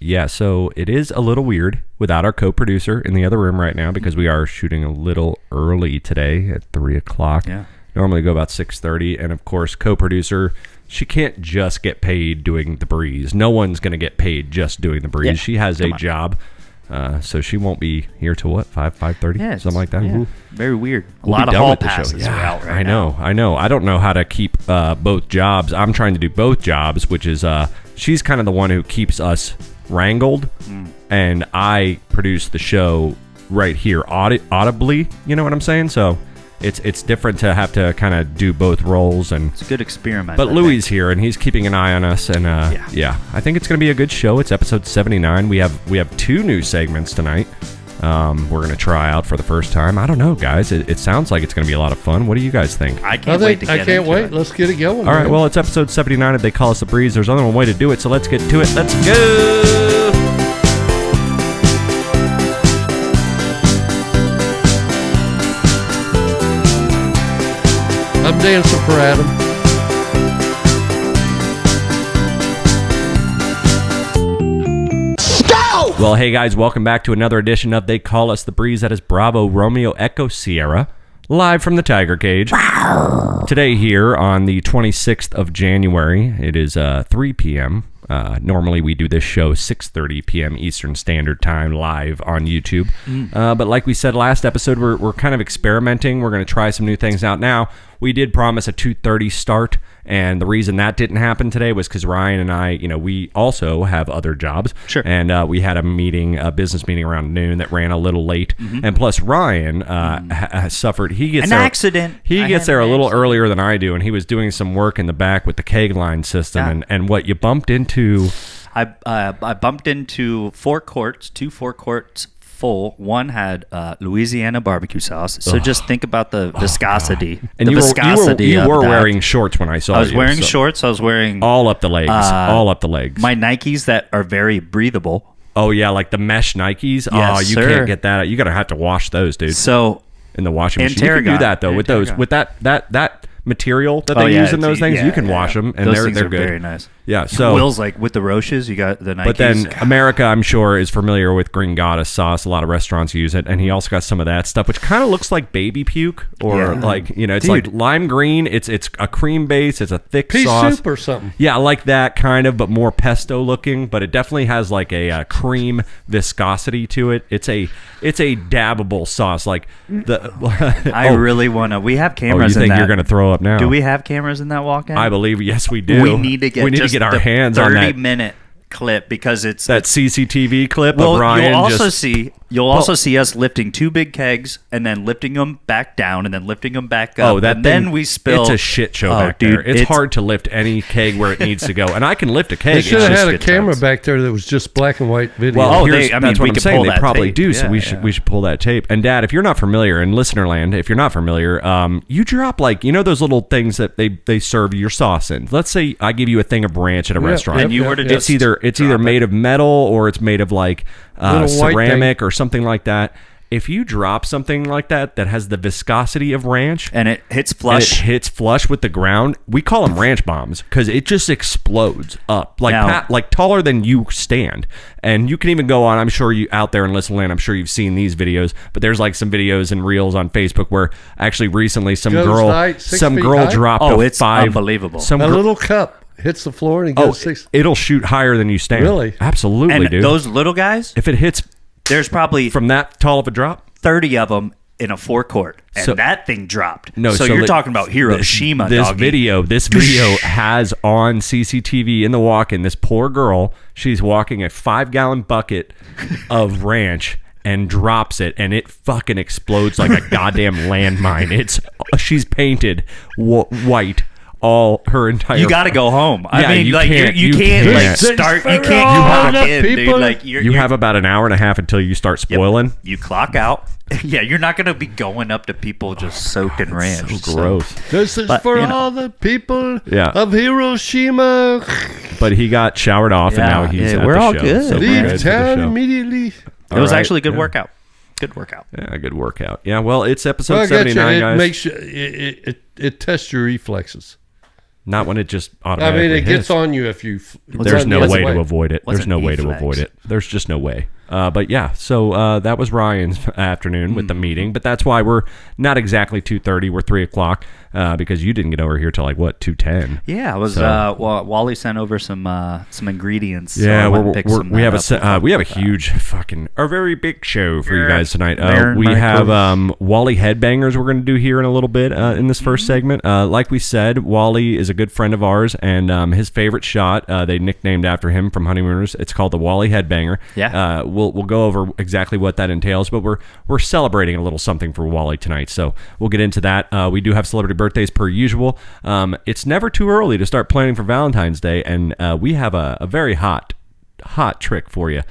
Yeah, so it is a little weird without our co-producer in the other room right now because we are shooting a little early today at 3 o'clock. Yeah. Normally go about 6:30. And, of course, co-producer, she can't just get paid doing the breeze. No one's going to get paid just doing the breeze. Yeah. She has a job. So she won't be here till what, 5:30? Yeah, something like that. Yeah. Very weird. We'll a lot of hall passes are out right now. I know. I don't know how to keep both jobs. I'm trying to do both jobs, which is she's kind of the one who keeps us wrangled, and I produce the show right here audibly. You know what I'm saying? So it's different to have to kind of do both roles, and it's a good experiment. But Louis is here, and he's keeping an eye on us, and I think it's going to be a good show. It's episode 79. We have 2 new segments tonight. We're going to try out for the first time. I don't know, guys. It sounds like it's going to be a lot of fun. What do you guys think? I can't wait to get into it. I can't wait. Let's get it going. All right, well, it's episode 79. If they call us the breeze, there's only one way to do it, so let's get to it. Let's go! I'm dancing for Adam. Go! Well, hey guys, welcome back to another edition of They Call Us the Breeze. That is Bravo Romeo Echo Sierra, live from the Tiger Cage. Wow. Today here on the 26th of January, it is 3 p.m. Normally we do this show 6:30 p.m. Eastern Standard Time live on YouTube. But like we said last episode, we're kind of experimenting. We're going to try some new things out now. We did promise a 2:30 start, and the reason that didn't happen today was because Ryan and I, we also have other jobs. Sure. And we had a business meeting around noon that ran a little late. And plus Ryan has suffered. He gets an accident. He gets there a little earlier than I do, and he was doing some work in the back with the keg line system. And what you bumped into... I bumped into 4 quarts, 2 4-quarts full. One had Louisiana barbecue sauce. So just think about the viscosity. And you were wearing shorts when I saw you. I was wearing shorts. I was wearing... all up the legs. All up the legs. My Nikes that are very breathable. Oh, yeah, like the mesh Nikes. Yes, you can't get that. You're going to have to wash those, dude. So... in the washing machine. You can do that, though. With that material that they use in those things, you can wash them, and they're good. Very nice. Yeah, so Will's like with the Roches, you got the Nikes. But then America, I'm sure, is familiar with green goddess sauce. A lot of restaurants use it, and he also got some of that stuff, which kind of looks like baby puke, or it's like lime green. It's a cream base. It's a thick pea sauce. soup or something. Yeah, like that kind of, but more pesto looking. But it definitely has like a cream viscosity to it. It's a dabbable sauce. Like the. I really want to. We have cameras. You think in that. You're going to throw up now? Do we have cameras in that walk-in? I believe yes, we do. We need to get our hands on that 30-minute clip because it's that CCTV clip of Ryan. You'll also see us lifting 2 big kegs and then lifting them back down and then lifting them back up. Then we spill. It's a shit show back there. It's hard to lift any keg where it needs to go, and I can lift a keg. They should have had a camera back there that was just black and white video. Well, that's what I'm saying. They probably do, so we should pull that tape. And Dad, if you're not familiar, in listenerland, if you're not familiar, you drop those little things that they serve your sauce in. Let's say I give you a thing of ranch at a restaurant, and you were to just it's either made of metal or it's made of ceramic or something like that. If you drop something like that has the viscosity of ranch and it hits flush with the ground, we call them ranch bombs because it just explodes up like taller than you stand. And you can even go on, I'm sure you out there in Listen Land, I'm sure you've seen these videos, but there's like some videos and reels on Facebook where actually recently some girl dropped it's unbelievable. A little cup hits the floor and it goes 6. It'll shoot higher than you stand. Really? Absolutely, and dude. Those little guys, if it hits, there's probably from that tall of a drop, 30 of them in a 4-quart, and that thing dropped. No, so you're talking about Hiroshima. This video has on CCTV in the walk-in this poor girl. She's walking a 5-gallon bucket of ranch and drops it, and it fucking explodes like a goddamn landmine. She's painted white. All her entire. You got to go home. I mean, you like can't, you can't start. You can't clock in, dude. Like you have about an hour and a half until you start spoiling. Yep. You clock out. Yeah, you're not going to be going up to people just soaked in ranch. So gross. This is for all the people of Hiroshima. But he got showered off, and now he's at we're the all show. good. So leave town immediately. It was actually a good workout. Good workout. Yeah, good workout. Yeah, well, it's episode 79, guys. It makes you, it tests your reflexes. Not when it just I automatically mean, it hits. gets on you if you. There's no way to avoid it. What's There's no an way to E-flex? avoid it. There's just no way. But yeah, so that was Ryan's afternoon with the meeting. But that's why we're not exactly 2:30. We're 3 o'clock because you didn't get over here till like what 2:10. Yeah, I was. Wally sent over some ingredients. Yeah, so I went and picked some we have up. we have a huge a very big show for you guys tonight. Merry We have Christmas. Wally Headbangers we're going to do here in a little bit in this first segment. Like we said, Wally is a good friend of ours, and his favorite shot they nicknamed after him from Honeymooners. It's called the Wally Headbanger. Yeah. We'll go over exactly what that entails, but we're celebrating a little something for Wally tonight, so we'll get into that. We do have celebrity birthdays per usual. It's never too early to start planning for Valentine's Day, and we have a very hot trick for you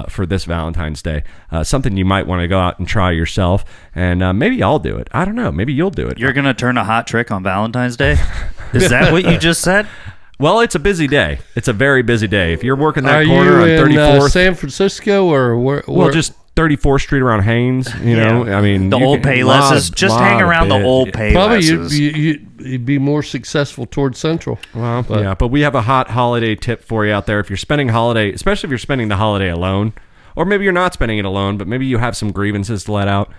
for this Valentine's Day. Something you might want to go out and try yourself, and maybe I'll do it. I don't know. Maybe you'll do it. You're gonna turn a hot trick on Valentine's Day? Is that what you just said? Well, it's a busy day. It's a very busy day. If you're working that Are corner on you in 34th, San Francisco or where? well, just 34th Street around Haynes. You know, I mean, The you old can- Paylesses. Just hang around the old Paylesses. probably you'd be more successful towards Central. Well, yeah, but we have a hot holiday tip for you out there. If you're spending holiday, especially if you're spending the holiday alone, or maybe you're not spending it alone, but maybe you have some grievances to let out.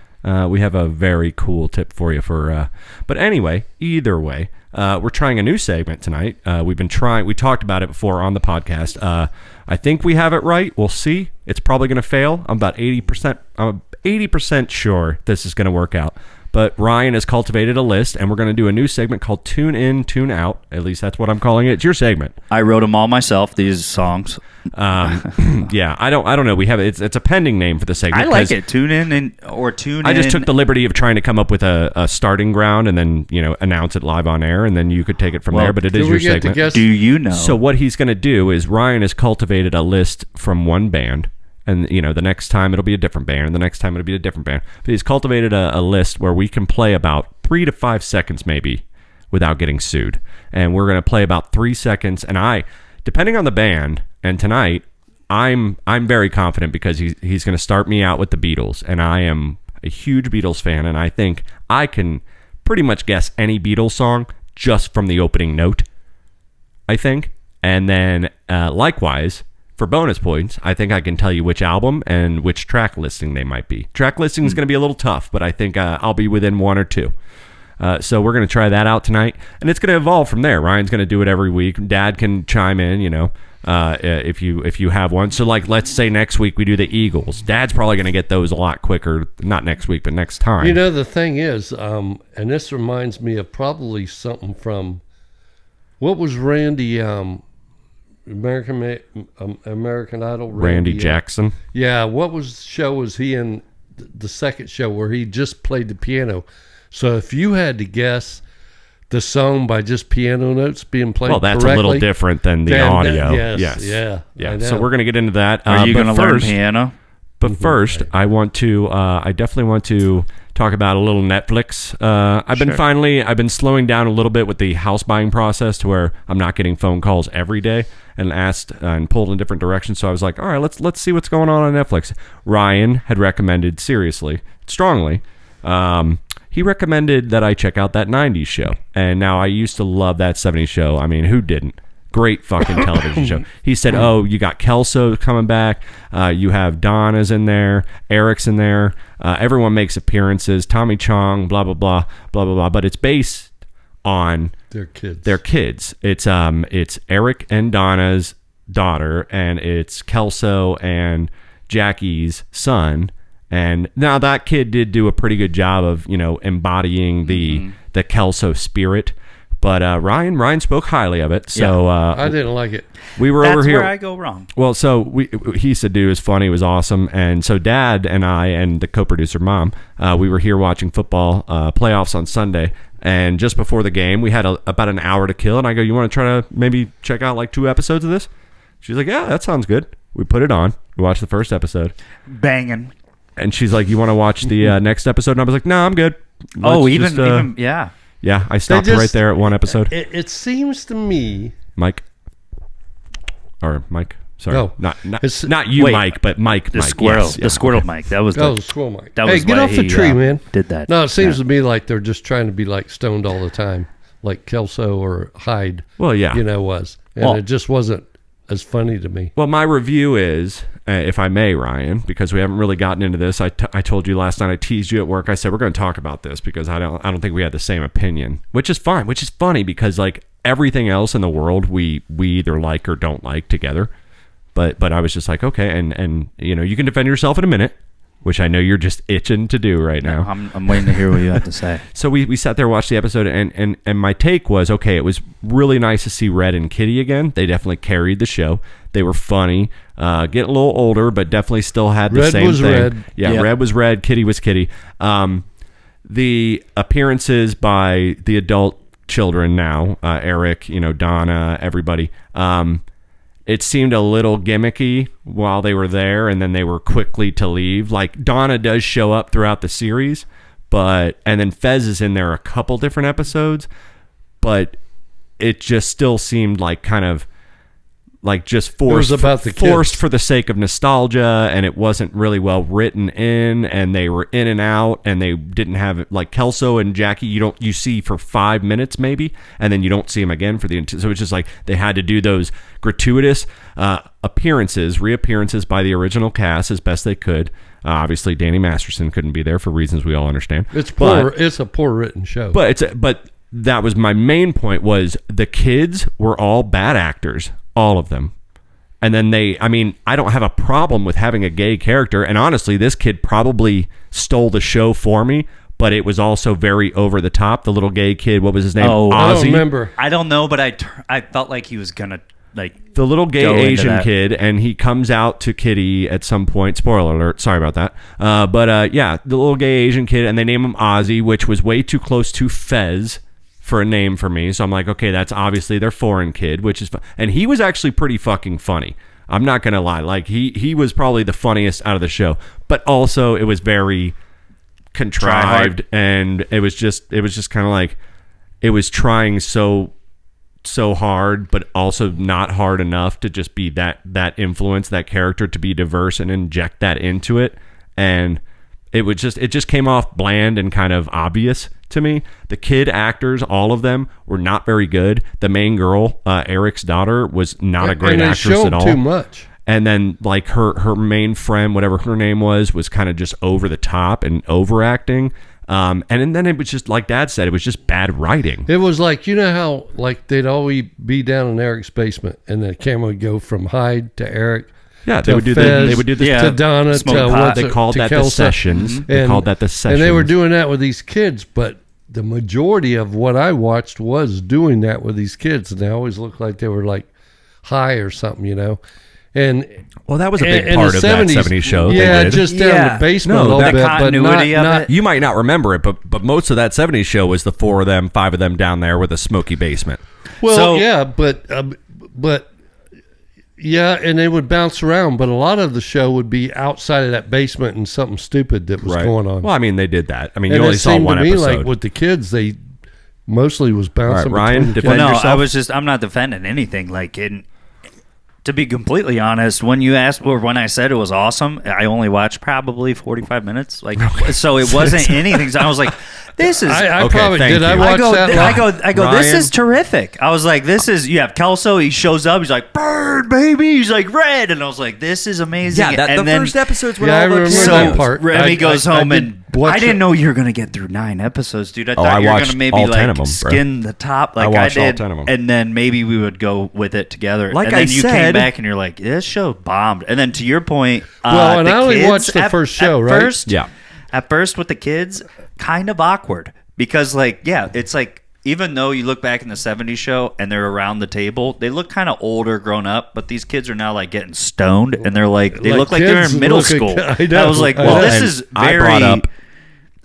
We have a very cool tip for you for. But anyway, either way, we're trying a new segment tonight. We talked about it before on the podcast. I think we have it right. We'll see. It's probably going to fail. I'm about 80%. I'm 80% sure this is going to work out. But Ryan has cultivated a list, and we're going to do a new segment called Tune In, Tune Out. At least that's what I'm calling it. It's your segment. I wrote them all myself. These songs. Yeah, I don't know. We have it's a pending name for the segment. I like it. Tune in. I just took the liberty of trying to come up with a starting ground and then announce it live on air, and then you could take it from there. But it is your segment. Do you know? So what he's going to do is Ryan has cultivated a list from one band. And, the next time it'll be a different band. And the next time it'll be a different band. But he's cultivated a list where we can play about 3 to 5 seconds maybe without getting sued. And we're going to play about 3 seconds. And depending on the band, and tonight, I'm very confident because he's going to start me out with the Beatles. And I am a huge Beatles fan. And I think I can pretty much guess any Beatles song just from the opening note, I think. And then likewise, for bonus points, I think I can tell you which album and which track listing they might be. Track listing is going to be a little tough, but I think I'll be within one or two. So we're going to try that out tonight, and it's going to evolve from there. Ryan's going to do it every week. Dad can chime in, if you have one. So, like, let's say next week we do the Eagles. Dad's probably going to get those a lot quicker. Not next week, but next time. The thing is, and this reminds me of probably something from what was Randy. American Idol. Randy Jackson. Yeah, what show was he in? The second show where he just played the piano. So if you had to guess the song by just piano notes being played, well, that's correctly, a little different than the audio. Yes, yeah. I So know. we're going to get into that. Are you but going to learn first- piano? But first, I definitely want to talk about a little Netflix. I've been slowing down a little bit with the house buying process to where I'm not getting phone calls every day and asked and pulled in different directions. So I was like, all right, let's see what's going on Netflix. Ryan had recommended strongly. He recommended that I check out that 90s show. And now I used to love that 70s show. I mean, who didn't? Great fucking television show. He said, oh, you got Kelso coming back. You have Donna's in there. Eric's in there. Everyone makes appearances. Tommy Chong, blah, blah, blah, blah, blah, blah. But it's based on their kids. It's Eric and Donna's daughter, and it's Kelso and Jackie's son. And now that kid did do a pretty good job of, embodying the Kelso spirit. But Ryan spoke highly of it, so I didn't like it. We were That's over here. where I go wrong. Well, so he said, "Dude, it was funny, it was awesome." And so Dad and I and the co-producer Mom, we were here watching football playoffs on Sunday. And just before the game, we had about an hour to kill. And I go, "You want to try to maybe check out like 2 episodes of this?" She's like, "Yeah, that sounds good." We put it on. We watched the first episode. Banging. And she's like, "You want to watch the next episode?" And I was like, "No, I'm good." Yeah. Yeah, I stopped right there at one episode. It seems to me, Mike. Sorry. No. Not you, Wait. Mike, but Mike. The Mike. squirrel. Yes, The squirrel mic. That was the squirrel mic. That hey, was get why off the he, tree, man. Did that. No, it seems to me like they're just trying to be like stoned all the time. like Kelso or Hyde. Well, yeah. Was, and it just wasn't as funny to me. Well, my review is, if I may, Ryan, because we haven't really gotten into this. I told you last night. I teased you at work. I said we're going to talk about this because I don't think we had the same opinion, which is fine. Which is funny because like everything else in the world, we either like or don't like together. But I was just like, okay, and you can defend yourself in a minute, which I know you're just itching to do right now. I'm waiting to hear what you have to say. So we sat there, watched the episode, and my take was, okay, it was really nice to see Red and Kitty again. They definitely carried the show. They were funny, getting a little older, but definitely still had the same thing. Red. Yeah, yep. Red was Red, Kitty was Kitty. The appearances by the adult children now, Eric, Donna, everybody, it seemed a little gimmicky while they were there, and then they were quickly to leave. Like, Donna does show up throughout the series, and then Fez is in there a couple different episodes, but it just still seemed like kind of like just forced for the sake of nostalgia, and it wasn't really well written in, and they were in and out, and they didn't have like Kelso and Jackie you see for 5 minutes maybe, and then you don't see them again so it's just like they had to do those gratuitous reappearances by the original cast as best they could. Obviously Danny Masterson couldn't be there for reasons we all understand. It's a poor written show, but that was my main point, was the kids were all bad actors. All of them. And then I don't have a problem with having a gay character. And honestly, this kid probably stole the show for me, but it was also very over the top. The little gay kid, what was his name? Oh, Ozzy. I don't remember. I don't know, but I felt like he was going to the little gay Asian kid, and he comes out to Kitty at some point. Spoiler alert. Sorry about that. The little gay Asian kid, and they name him Ozzy, which was way too close to Fez for a name for me. So I'm like, okay, that's obviously their foreign kid, which is fun. And he was actually pretty fucking funny. I'm not going to lie. Like he was probably the funniest out of the show, but also it was very contrived, and it was just kind of like it was trying so hard, but also not hard enough to just be that influence, that character, to be diverse and inject that into it. And it just came off bland and kind of obvious to me. The kid actors, all of them, were not very good. The main girl, Eric's daughter, was not a great actress at all. Too much. And then like her main friend, whatever her name was kind of just over the top and overacting. And then it was just, like Dad said, it was just bad writing. It was like, how like they'd always be down in Eric's basement, and the camera would go from Hyde to Eric. Yeah, they would do this to Donna, they called that the sessions. They called that the sessions. And they were doing that with these kids, but the majority of what I watched was doing that with these kids, and they always looked like they were like high or something, And that was a big part of that 70s show. Yeah, just down the basement a little bit, but not. You might not remember it, but most of that 70s show was the 5 of them down there with a smoky basement. Well, but. Yeah, and they would bounce around, but a lot of the show would be outside of that basement and something stupid that was going on. Well, I mean, they did that. I mean, and you only saw one to me episode. Like with the kids, they mostly was bouncing. All right, Ryan, defend yourself. I'm not defending anything. To be completely honest, when I said it was awesome, I only watched probably 45 minutes. So it wasn't anything. So I was like, this is. I probably did. I watched that. I go. This is terrific. I was like, this is. You have Kelso. He shows up. He's like, bird, baby. He's like, red. And I was like, this is amazing. Yeah, the first episodes when I remember that part. Remy goes home and I didn't know you were going to get through 9 episodes, dude. I thought you were going to maybe skin the top like I did. All 10 of them. And then maybe we would go with it together. Like and then you said, came back and you're like, this show bombed. And then to your point, and I only watched the first show, right? At first with the kids, kind of awkward because it's like, even though you look back in the 70s show and they're around the table, they look kind of older, grown up, but these kids are now like getting stoned and they're like, they look like they're in middle school. I was like, well, this is very,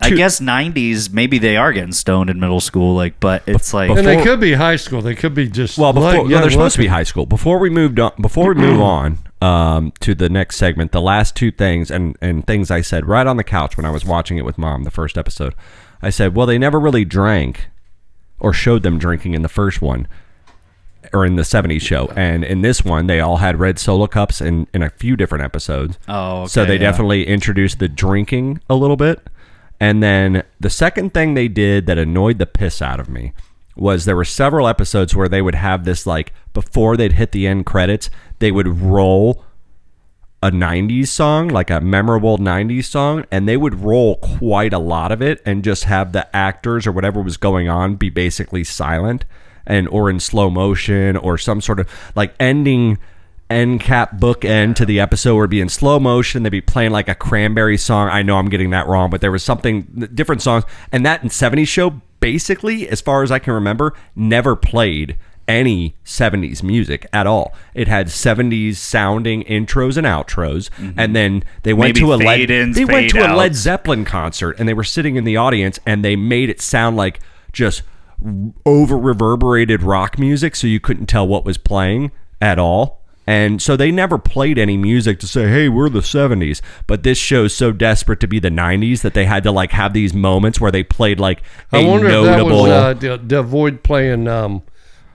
I guess 90s, maybe they are getting stoned in middle school, but it's like, and they could be high school. They could be just they're supposed to be high school. Before we move on to the next segment, the last 2 things and things I said right on the couch when I was watching it with Mom, the first episode, I said, well, they never really drank or showed them drinking in the first one or in the 70s show, and in this one they all had red Solo cups in a few different episodes. So they definitely introduced the drinking a little bit. And then the second thing they did that annoyed the piss out of me was there were several episodes where they would have this, like, before they'd hit the end credits, they would roll a 90s song, like a memorable 90s song, and they would roll quite a lot of it and just have the actors or whatever was going on be basically silent or in slow motion or some sort of like end cap bookend to the episode where it'd be in slow motion. They'd be playing like a Cranberry song. I know I'm getting that wrong, but there was something, different songs. And that 70s show, basically, as far as I can remember, never played any 70s music at all. It had 70s sounding intros and outros, and then they went to a Led Zeppelin concert, and they were sitting in the audience, and they made it sound like just over reverberated rock music, so you couldn't tell what was playing at all. And so they never played any music to say, hey, we're the 70s. But this show's so desperate to be the 90s that they had to like have these moments where they played like a notable... I wonder if that was to avoid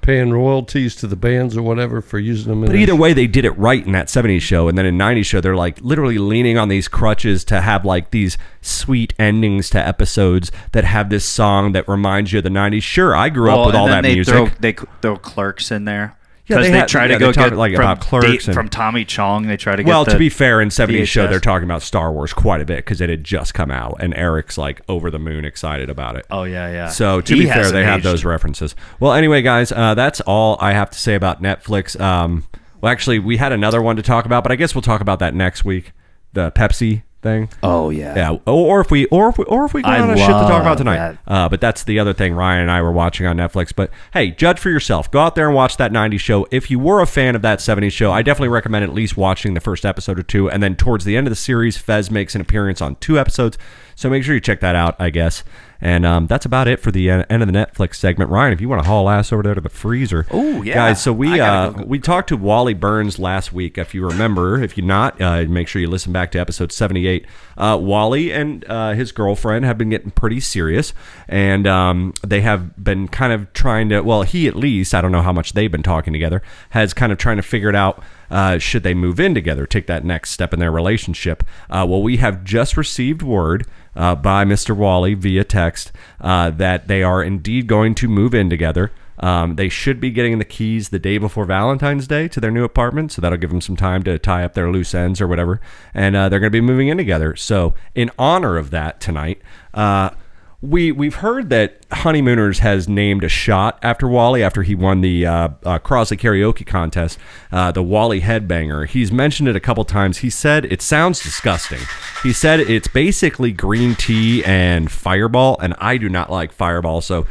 paying royalties to the bands or whatever for using them. But either way, they did it right in that 70s show. And then in 90s show, they're like literally leaning on these crutches to have like these sweet endings to episodes that have this song that reminds you of the 90s. Sure, I grew up with all that music. They throw Clerks in there. Because they try to go get like about Clerks from Tommy Chong. They try to get. Well, to be fair, in 70s VHS. show, they're talking about Star Wars quite a bit because it had just come out, and Eric's like over the moon excited about it. Oh yeah. So to be fair, they have those references. Well, anyway, guys, that's all I have to say about Netflix. Well, actually, we had another one to talk about, but I guess we'll talk about that next week. The Pepsi thing. Oh yeah. Yeah. Or if we go on a shit to talk about tonight. But that's the other thing Ryan and I were watching on Netflix. But hey, judge for yourself. Go out there and watch that 90s show. If you were a fan of that 70s show, I definitely recommend at least watching the first episode or two. And then towards the end of the series, Fez makes an appearance on 2 episodes. So make sure you check that out, I guess. And that's about it for the end of the Netflix segment. Ryan, if you want to haul ass over there to the freezer. Oh, yeah. Guys, so we talked to Wally Burns last week, if you remember. If you're not, make sure you listen back to episode 78. Wally and his girlfriend have been getting pretty serious. And they have been kind of trying to, well, he at least, I don't know how much they've been talking together, has kind of trying to figure it out. Should they move in together, take that next step in their relationship? Well, we have just received word by Mr. Wally via text that they are indeed going to move in together. They should be getting the keys the day before Valentine's Day to their new apartment, so that'll give them some time to tie up their loose ends or whatever. And they're going to be moving in together. So in honor of that tonight, We've heard that Honeymooners has named a shot after Wally after he won the Crosley Karaoke contest, the Wally Headbanger. He's mentioned it a couple times. He said it sounds disgusting. He said it's basically green tea and Fireball, and I do not like Fireball. So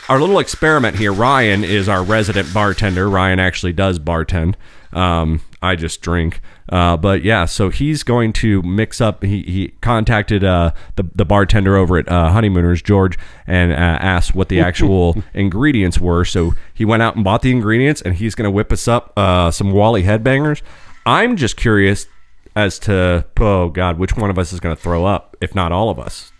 our little experiment here, Ryan is our resident bartender. Ryan actually does bartend. I just drink. But yeah, so he's going to mix up. He contacted the bartender over at Honeymooners, George, and asked what the actual ingredients were. So he went out and bought the ingredients, and he's going to whip us up some Wally Headbangers. I'm just curious as to, oh God, which one of us is going to throw up, if not all of us.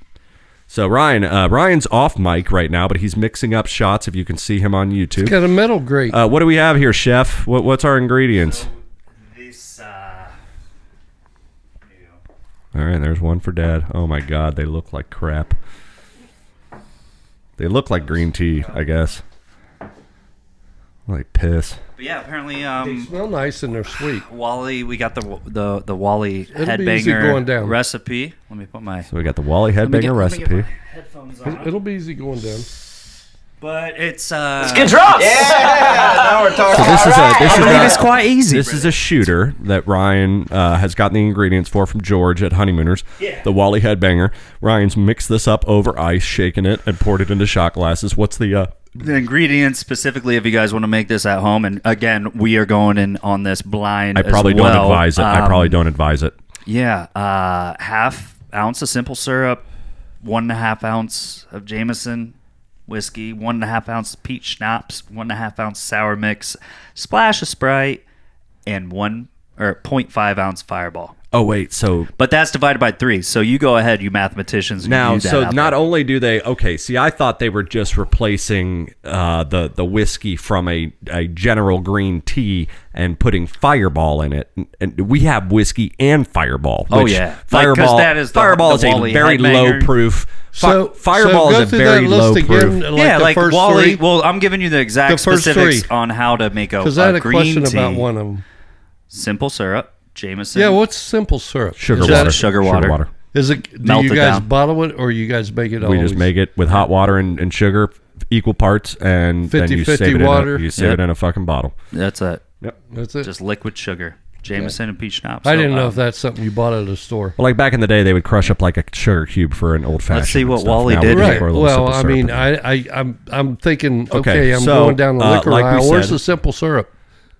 So Ryan's off mic right now, but he's mixing up shots. If you can see him on YouTube, he's got a metal grate. What do we have here, Chef? What's our ingredients? So this. All right, there's one for Dad. Oh my God, they look like crap. They look like green tea, I guess. Like piss. But yeah, apparently, They smell nice and they're sweet. Wally, we got the Wally It'll be easy going Headbanger down. recipe. Let me put my. So we got the Wally Headbanger Let me get recipe. my headphones on. It'll be easy going down. But it's Let's get drunk! Yeah! Now we're talking. So it's quite easy. This is a shooter that Ryan has gotten the ingredients from George at Honeymooners. Yeah. The Wally Headbanger. Ryan's mixed this up over ice, shaken it, and poured it into shot glasses. What's the ingredients specifically? If you guys want to make this at home, and again, we are going in on this blind. I probably don't advise it. I probably don't advise it. Yeah, half ounce of simple syrup, 1.5 ounce of Jameson whiskey, 1.5 ounce peach schnapps, 1.5 ounce sour mix, splash of Sprite, and 0.5 ounce Fireball. Oh wait, so But that's divided by 3. So you go ahead, you mathematicians. now, do that so out not there. only do they see, I thought they were just replacing the whiskey from a general green tea and putting Fireball in it, and we have whiskey and Fireball. Oh, which yeah. Like, 'cause Fireball that is the Fireball is a Wally very Headbanger. low proof. Fireball go is a through very that list low again, proof. Yeah, the like first Wally. 3. Well, I'm giving you the exact The first specifics 3. on how to make a Because I had a green question tea. about one of them. Simple syrup, Jameson. Yeah, what's simple syrup? Sugar Is water. that- Sugar water. Is it? Do Melt you it guys down. bottle it or you guys make it? We always? just make it with hot water and sugar, equal parts, and then you 50-50 save it water. you save it in a fucking bottle. That's it. That's it. Just liquid sugar, Jameson and peach schnapps. I So, didn't know if that's something you bought at a store. Well, like back in the day, they would crush up like a sugar cube for an old fashioned. see what Wally did Right. here. Well, I mean, I'm thinking. Okay, I'm so, going down the liquor like we aisle. Where's said- the simple syrup?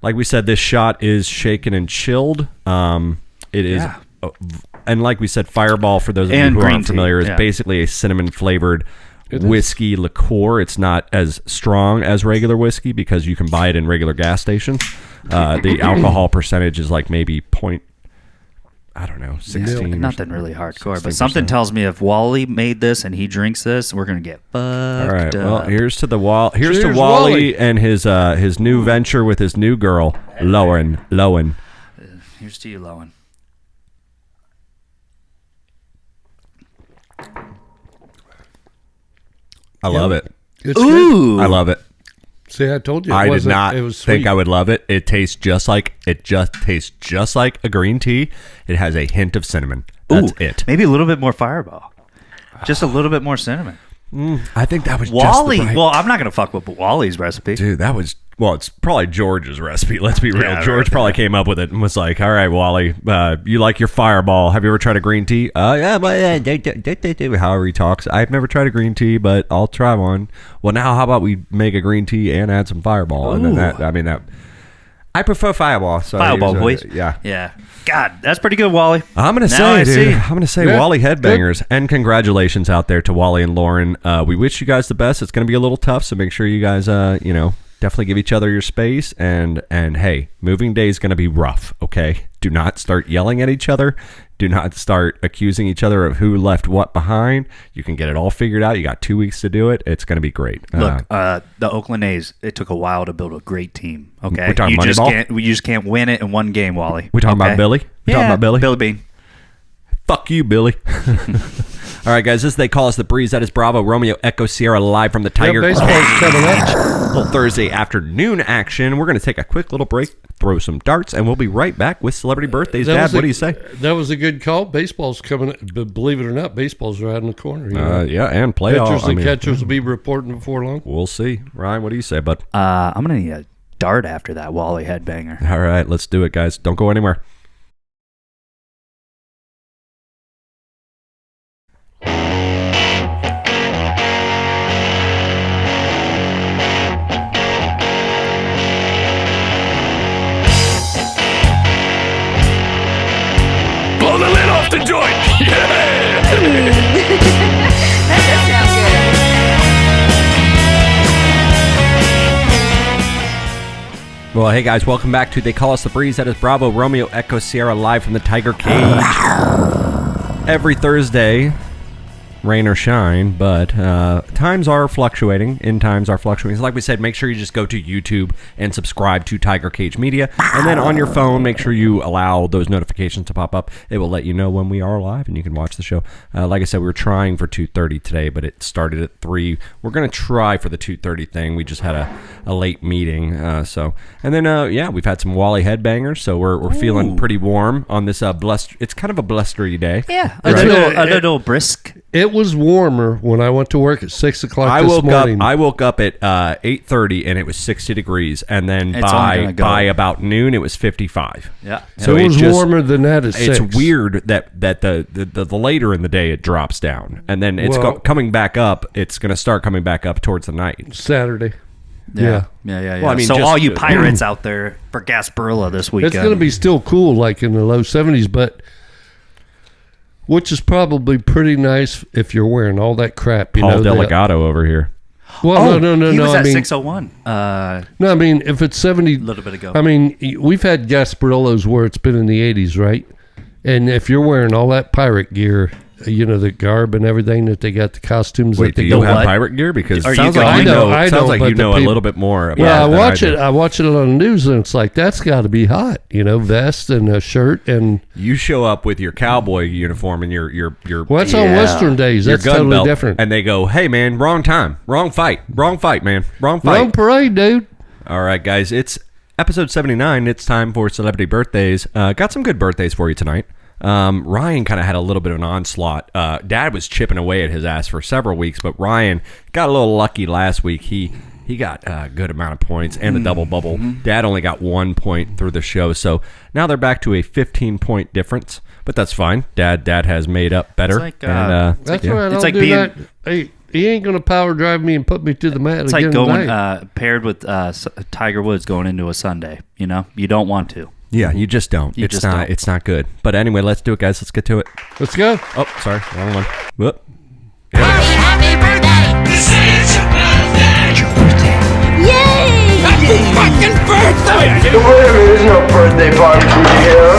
like we said, this shot is shaken and chilled. It is, Yeah. and like we said, Fireball, for those of And you who green aren't tea, familiar, is yeah. basically a cinnamon flavored It is. whiskey liqueur. It's not as strong as regular whiskey because you can buy it in regular gas stations. The alcohol percentage is like maybe I don't know, 16. or Nothing really hardcore, 16%. but something tells me if Wally made this and he drinks this, we're gonna get fucked All right. Well, up. here's to Here's to Cheers, Wally Wally. and his new venture with his new girl, Lowen. Here's to you, Lowen. I love it. It's good. Ooh, I love it. See, I told you. It I did wasn't- not It was think sweet. I would love it. It tastes just like a green tea. It has a hint of cinnamon. That's Ooh, it. Maybe a little bit more Fireball, just a little bit more cinnamon. I think that was Wally. Just the right. Well, I'm not gonna fuck with Wally's recipe. Dude, that was it's probably George's recipe. Let's be real. Yeah, George right. probably came up with it and was like, "All right, Wally, you like your Fireball? Have you ever tried a green tea? Yeah, but however he talks. I've never tried a green tea, but I'll try one. Well, now how about we make a green tea and add some Fireball? And then Ooh. I prefer Fireball. So Fireball, boys. Yeah. Yeah. God, that's pretty good, Wally. I'm gonna Now say, I dude. see. I'm gonna say, Yeah, Wally Headbangers, and congratulations out there to Wally and Lauren. We wish you guys the best. It's gonna be a little tough, so make sure you guys, definitely give each other your space. And hey, moving day is gonna be rough. Okay, do not start yelling at each other. Do not start accusing each other of who left what behind. You can get it all figured out. You got 2 weeks to do it. It's gonna be great. Look, the Oakland A's. It took a while to build a great team. Okay, We're talking you just Moneyball? can't. You just can't win it in one game, Wally. We talking about Billy? We talking about Billy? Billy Bean. Fuck you, Billy. All right, guys. This they call us the Breeze. That is Bravo Romeo Echo Sierra live from the Yeah, Tiger. baseball's coming up. Little Thursday afternoon action. We're going to take a quick little break, throw some darts, and we'll be right back with celebrity birthdays. That Dad, was what do you say? That was a good call. Baseball's coming. But believe it or not, baseball's right in the corner. You know? Yeah, and playoff. Pitchers and catchers will be reporting before long. We'll see. Ryan, what do you say, bud? I'm gonna need a dart after that Wally Headbanger. All right, let's do it, guys. Don't go anywhere. Blow the lid off the joint. Yeah. That does sound good. Well, hey, guys, welcome back to They Call Us the Breeze. That is Bravo Romeo Echo Sierra live from the Tiger Cage. Every Thursday, rain or shine, but times are fluctuating. Times are fluctuating. So like we said, make sure you just go to YouTube and subscribe to Tiger Cage Media. And then on your phone, make sure you allow those notifications to pop up. It will let you know when we are live and you can watch the show. Like I said, we were trying for 2:30 today, but it started at 3. We're going to try for the 2:30 thing. We just had a late meeting. And then, we've had some Wally Headbangers, so we're feeling pretty warm on this it's kind of a blustery day. Yeah, Right. a little brisk. It was warmer when I went to work at 6 o'clock I this woke morning. up at 8:30 and it was 60 degrees, and then It's only gonna go. by about noon it was 55. Yeah. so it was warmer than that at 6. It's weird that the later in the day it drops down, and then it's Well- coming back up. It's going to start coming back up towards the night. Saturday. Yeah. Well, I mean, so just- all you pirates out there for Gasparilla this weekend. It's going to be still cool, like in the low 70s, but which is probably pretty nice if you're wearing all that crap. You Paul know, Delegato over here. Well, no. He was I at mean, 601. no, I mean, if it's 70, A little bit ago. I mean, we've had Gasparillos where it's been in the 80s, right? And if you're wearing all that pirate gear, the garb and everything that they got, the costumes. Wait, that do they you got. have pirate gear? Because Are it you sounds like going? you know. I Sounds know, like but you the know a people- little bit more. About Well, it I than watch it. do. I watch it on the news, and it's like that's got to be hot, vest and a shirt, and You show up with your cowboy uniform and your well, that's on Western days. your That's gun totally belt, different. and they go, "Hey, man, wrong time, wrong fight, man, wrong fight." Wrong parade, dude. All right, guys, it's episode 79. It's time for celebrity birthdays. Got some good birthdays for you tonight. Ryan kind of had a little bit of an onslaught. Dad was chipping away at his ass for several weeks, but Ryan got a little lucky last week. He got a good amount of points and a double bubble. Dad only got 1 point through the show, so now they're back to a 15-point difference. But that's fine. Dad has made up better. It's like, That's yeah. why I don't It's like do being- that. Hey, he ain't gonna power drive me and put me to the mat It's again like going tonight. paired with Tiger Woods going into a Sunday. You don't want to. Yeah, you just don't. You it's just not. don't. It's not good. But anyway, let's do it, guys. Let's get to it. Let's go. Oh, sorry, wrong one. Whoop. Happy birthday! This is your birthday. Yay! Happy fucking birthday! There's no birthday party for you here.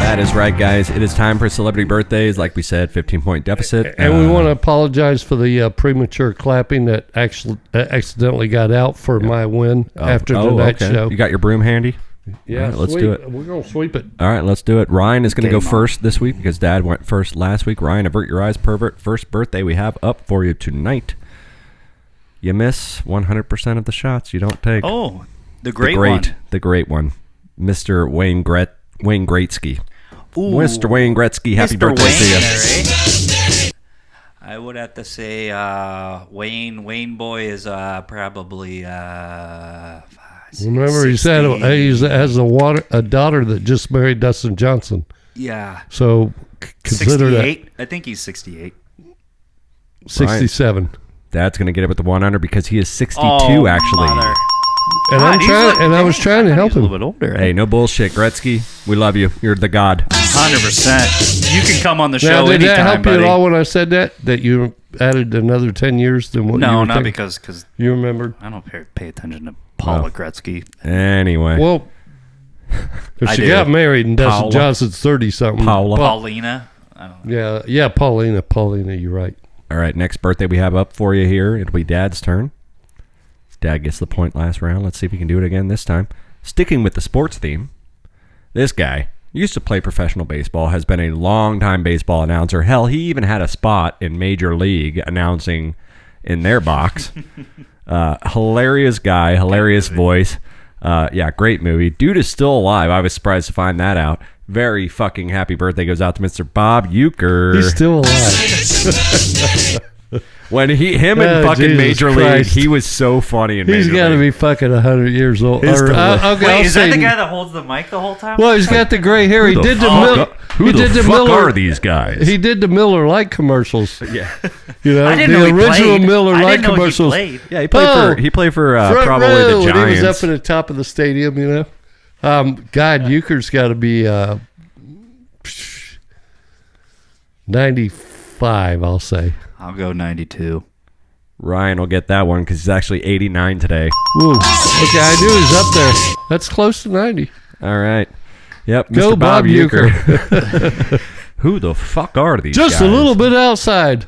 That is right, guys. It is time for celebrity birthdays. Like we said, 15-point deficit. And we want to apologize for the premature clapping that actually accidentally got out for my win after the night show. You got your broom handy? Yeah, All right, let's sweep. do it. We're gonna sweep it. All right, let's do it. Ryan is going to go Game on. first this week because Dad went first last week. Ryan, avert your eyes, pervert. First birthday we have up for you tonight. You miss 100% of the shots you don't take. Oh, the great one. The great one. Mr. Wayne Gretzky. Ooh. Mr. Wayne Gretzky, happy Mr. birthday to you. Wayne, I would have to say Wayne boy is probably Remember, he said he has a daughter that just married Dustin Johnson. yeah, So consider 68. I think he's 68. that 67. Dad's going to get it with the 100 because he is 62 Oh, actually. mother. And God, he's I was trying to help He's a him. little bit older. Hey, no bullshit, Gretzky. We love you. You're the god. 100%. You can come on the Now, show did anytime, that help buddy. you at all when I said that? That you added another 10 years than what you No, were not thinking? because You remembered? I don't pay attention to Paula Gretzky. Anyway. Well, if I she do. got married and Dustin Paula. Johnson's 30-something. Paula. Paulina. I don't know. Yeah, Paulina, you're right. All right, next birthday we have up for you here. It'll be Dad's turn. Dad gets the point last round. Let's see if he can do it again this time. Sticking with the sports theme, this guy used to play professional baseball, has been a long-time baseball announcer. Hell, he even had a spot in Major League announcing in their box. Hilarious guy, hilarious voice. Yeah, great movie. Dude is still alive. I was surprised to find that out. Very fucking happy birthday goes out to Mr. Bob Euchre. He's still alive. When him and Oh, fucking Jesus Major Christ. League, he was so funny in He's Major got to League. be fucking 100 years old. He's Or, still alive. okay, Wait, I'll is that say- the guy that holds the mic the whole time? Well, he's got the gray hair. He did the Miller. Are these guys? He did the Miller Lite commercials. Yeah, You know, I didn't the know he original played. Miller I Lite didn't know commercials. He played. yeah. He played for Front probably row, the and Giants. he was up at the top of the stadium. You know, God, Euchre's got to be 95. I'll say. I'll go 92. Ryan will get that one because he's actually 89 today. Woo. Okay, I knew he was up there. That's close to 90. All right. Yep. Go Mr. Bob Euchre. Who the fuck are these Just guys? a little bit outside.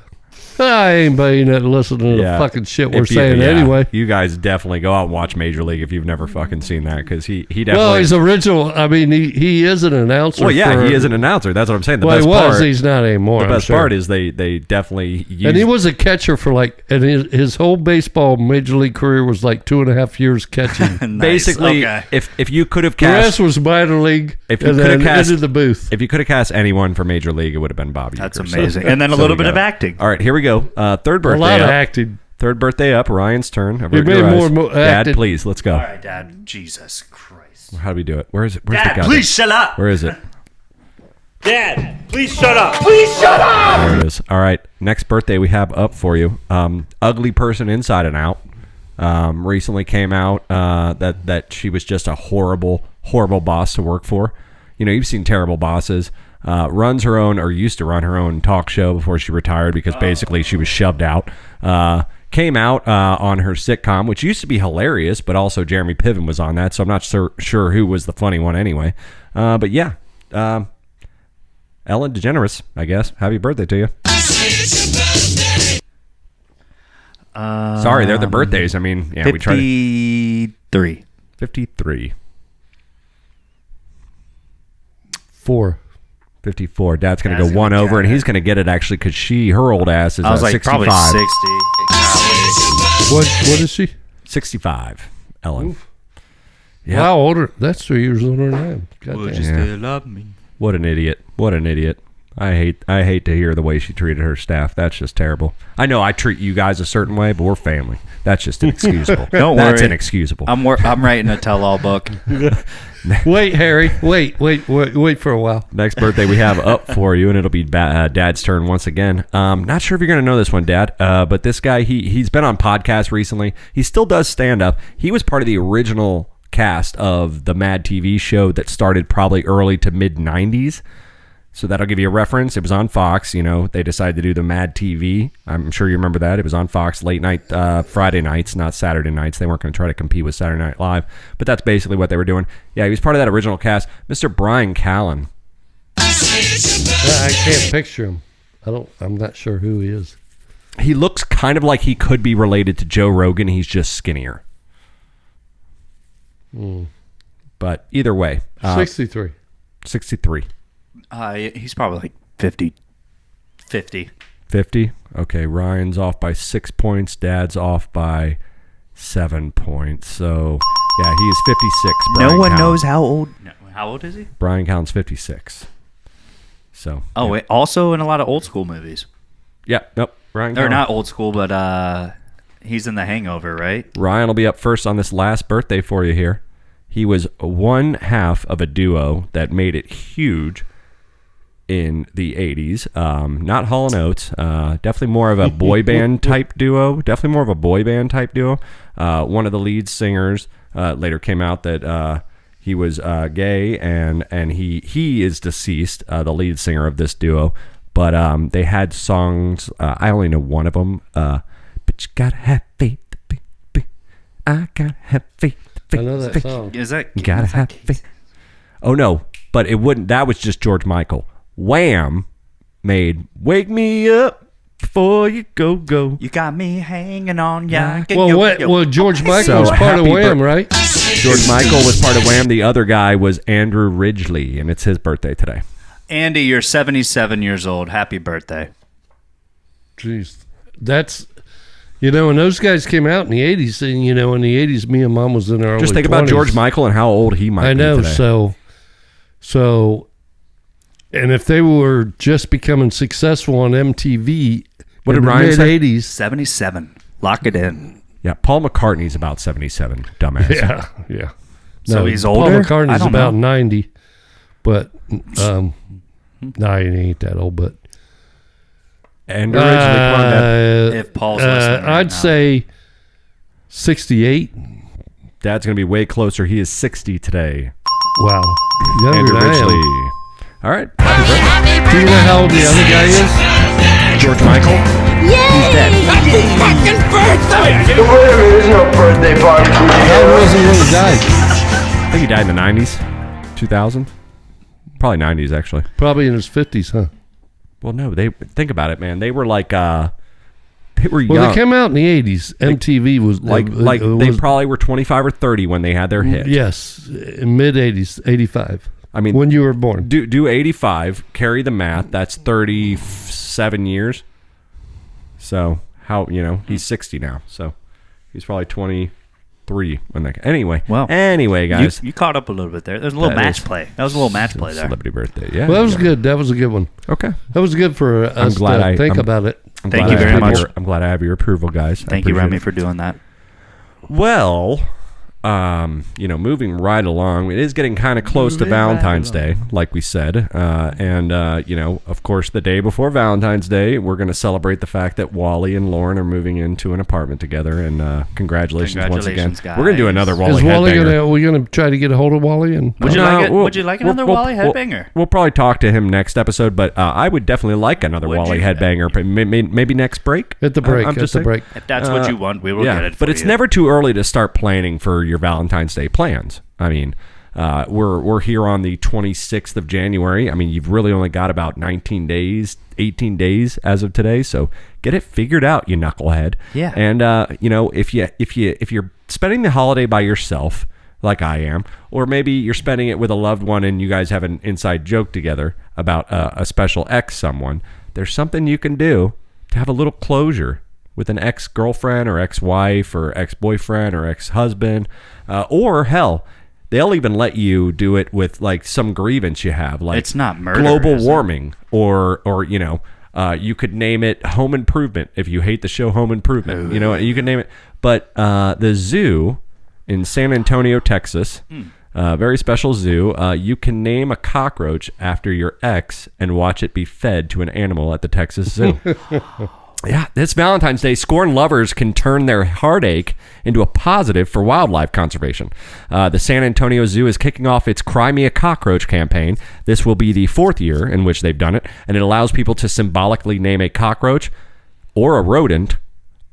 I ain't paying that listening to Yeah. the fucking shit we're If you- saying yeah, anyway. You guys definitely go out and watch Major League if you've never fucking seen that because he definitely. Well, he's original. I mean, he is an announcer. Well, yeah, for- he is an announcer. That's what I'm saying. The Well, best he was. part. He's not anymore. The I'm best sure. part is they definitely use. And he was a catcher for and his whole baseball major league career was like 2.5 years catching. Nice. basically Okay. if you could have The rest cast was minor league. If you and could have then cast- into the booth. if you could have cast anyone for Major League, it would have been Bob Euchre. That's So- amazing. And then a so little we bit of got it. acting. All right, here we go. Third A birthday lot of up. acting. Third birthday up. Ryan's turn. Avert made your more eyes. mo- Dad, acted. please, let's go. All right, Dad. Jesus Christ. How do we do it? Where is it? Where's the Dad, guy? please shut up. Where is it? Dad, please shut up. Please shut up. There it is. All right. Next birthday we have up for you. Ugly person inside and out. Recently came out that she was just a horrible boss to work for. You know, you've seen terrible bosses. Runs her own, or used to run her own talk show before she retired because basically she was shoved out. Came out on her sitcom, which used to be hilarious, but also Jeremy Piven was on that, so I'm not sure who was the funny one anyway. But yeah, Ellen DeGeneres, I guess. Happy birthday to you. Sorry, they're the birthdays. I mean, yeah, we try to... 53. 53. 4. 54. Dad's going to Dad's go one gonna over, get and it. he's going to get it, actually, because her old ass is I was like 65. probably 60. What is she? 65, Ellen. Oof. Yeah. Wow, older. That's 3 years older than I am. God Would damn. you Yeah. still love me? What an idiot. What an idiot. I hate to hear the way she treated her staff. That's just terrible. I know I treat you guys a certain way, but we're family. That's just inexcusable. Don't That's worry. inexcusable. I'm writing a tell-all book. Wait, Harry. Wait for a while. Next birthday we have up for you, and it'll be Dad's turn once again. Not sure if you're going to know this one, Dad, but this guy, he's been on podcasts recently. He still does stand-up. He was part of the original cast of the Mad TV show that started probably early to mid-90s. So that'll give you a reference. It was on Fox. You know, they decided to do the Mad TV. I'm sure you remember that. It was on Fox late night, Friday nights, not Saturday nights. They weren't going to try to compete with Saturday Night Live. But that's basically what they were doing. Yeah, he was part of that original cast. Mr. Brian Callen. I can't picture him. I'm not sure who he is. He looks kind of like he could be related to Joe Rogan. He's just skinnier. But either way. 63. 63. He's probably like 50. 50. Okay, Ryan's off by 6 points. Dad's off by 7 points. So, yeah, he is 56. Brian No one Callen. knows how old. No, how old is he? Brian Callen's 56. So. Oh, yeah. wait, also in a lot of old school movies. Yeah, nope. Ryan Or Callen. not old school, but he's in The Hangover, right? Ryan will be up first on this last birthday for you here. He was one half of a duo that made it huge in the 80s. Not Hall & Oates. Definitely more of a boy band type duo. One of the lead singers later came out that he was gay, and he is deceased, the lead singer of this duo. But they had songs. I only know one of them. But you gotta have faith. I gotta have faith. I know that song. Is that? You gotta is that have faith. Oh no, but it wouldn't. That was just George Michael. Wham made "Wake Me Up Before You Go." You got me hanging on ya. Well, George Michael So, was part of happy Wham, right? George Michael was part of Wham. The other guy was Andrew Ridgeley, and it's his birthday today. Andy, you're 77 years old. Happy birthday. Jeez, that's when those guys came out in the '80s, and in the '80s, me and Mom was in our early Just think 20s. about George Michael and how old he might I know. be today. So, and if they were just becoming successful on MTV, What in did the Ryan say? mid '80s, 77. Lock it in. Yeah, Paul McCartney's about 77. Dumbass. yeah. So he's Paul older? I McCartney's don't about know. 90, but no, he ain't that old. But Andrew Ridgeley, come on, Dad. If Paul's listening right I'd now. say 68. Dad's gonna be way closer. He is 60 today. Wow, younger Andrew than I am. Ridgeley. All right. Do you know how old the other guy is? George Michael. Yay! The winner is no birthday party for How old was you. he when he died? I think he died in the 90s, 2000. Probably 90s, actually. Probably in his 50s, huh? Well, no, they think about it, man. They were like, they were Well, young. they came out in the 80s. MTV was like it they was- probably were 25 or 30 when they had their hit. Yes, in mid 80s, 85. I mean, when you were born. do 85, carry the math, that's 37 years. So, he's 60 now. So, he's probably 23 when they Anyway, guys. You caught up a little bit there. There's a little That match is- play. That was a little match play there. Celebrity birthday. Yeah. Well, that was good. That was a good one. Okay. That was good for us glad to think I'm- about it. I'm Thank glad you I very have much. I'm glad I have your approval, guys. I Thank you, appreciate Remy, it. for doing that. Well, moving right along, it is getting kind of close to Valentine's Day, like we said. Of course, the day before Valentine's Day, we're going to celebrate the fact that Wally and Lauren are moving into an apartment together. And congratulations once again. Congratulations, guys. We're going to do another Wally Is Wally Headbanger. are we gonna try to get a hold of Wally? And Would you No, like it? we'll- Would you like we'll- another we'll- Wally we'll- Headbanger? We'll probably talk to him next episode, but I would definitely like another Would Wally you? Headbanger. But maybe next break? at the break, I'm at just the saying. break. If that's what you want, we will get it. But for it's you. never too early to start planning for your Valentine's Day plans. I mean, We're here on the 26th of January. I mean, you've really only got about 18 days as of today. So get it figured out, you knucklehead. Yeah. And if you're spending the holiday by yourself, like I am, or maybe you're spending it with a loved one and you guys have an inside joke together about a special ex someone, there's something you can do to have a little closure with an ex-girlfriend or ex-wife or ex-boyfriend or ex-husband, or hell, they'll even let you do it with like some grievance you have, like it's not murder, global warming, or you could name it Home Improvement if you hate the show Home Improvement. You can name it. But the zoo in San Antonio, Texas, very special zoo. You can name a cockroach after your ex and watch it be fed to an animal at the Texas Zoo. Yeah, this Valentine's Day, scorned lovers can turn their heartache into a positive for wildlife conservation. The San Antonio Zoo is kicking off its Cry Me a Cockroach campaign. This will be the 4th year in which they've done it, and it allows people to symbolically name a cockroach or a rodent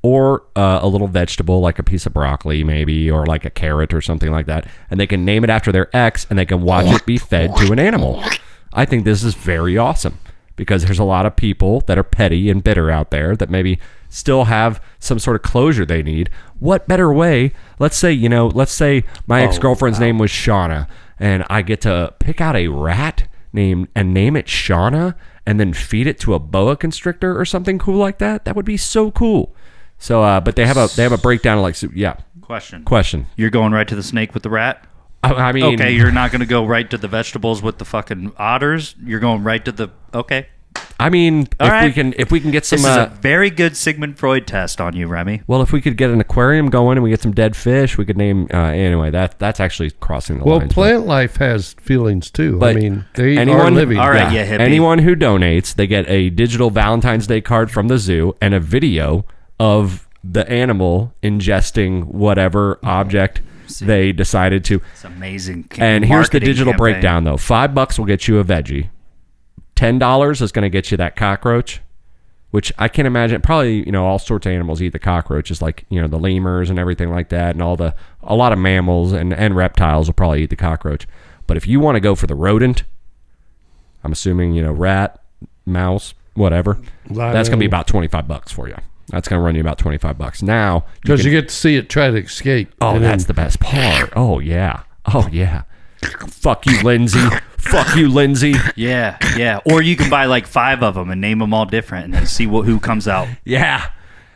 or a little vegetable like a piece of broccoli maybe, or like a carrot or something like that, and they can name it after their ex and they can watch it be fed to an animal. I think this is very awesome, because there's a lot of people that are petty and bitter out there that maybe still have some sort of closure they need. What better way? Let's say my ex-girlfriend's name was Shauna, and I get to pick out a rat name it Shauna and then feed it to a boa constrictor or something cool like that. That would be so cool. So, but they have a breakdown of Question. You're going right to the snake with the rat? I mean, okay, you're not going to go right to the vegetables with the fucking otters. You're going right to the okay. I mean, if we can get some, this is a very good Sigmund Freud test on you, Remy. Well, if we could get an aquarium going and we get some dead fish, we could name. Anyway, that's actually crossing the line. Well, plant life has feelings too. But I mean, they are living. All right, hippie. Anyone who donates, they get a digital Valentine's Day card from the zoo and a video of the animal ingesting whatever object they decided to. It's amazing. And here's the digital breakdown, though. $5 will get you a veggie. $10 is going to get you that cockroach, which I can imagine probably, all sorts of animals eat the cockroaches, like, the lemurs and everything like that, and a lot of mammals and reptiles will probably eat the cockroach. But if you want to go for the rodent, I'm assuming, rat, mouse, whatever, that's going to be about $25 for you. That's going to run you about $25. Now, because you get to see it try to escape. Oh, that's the best part. Oh, yeah. Fuck you, Lindsay. Fuck you, Lindsay. Yeah. Or you can buy like 5 of them and name them all different and then see who comes out. Yeah.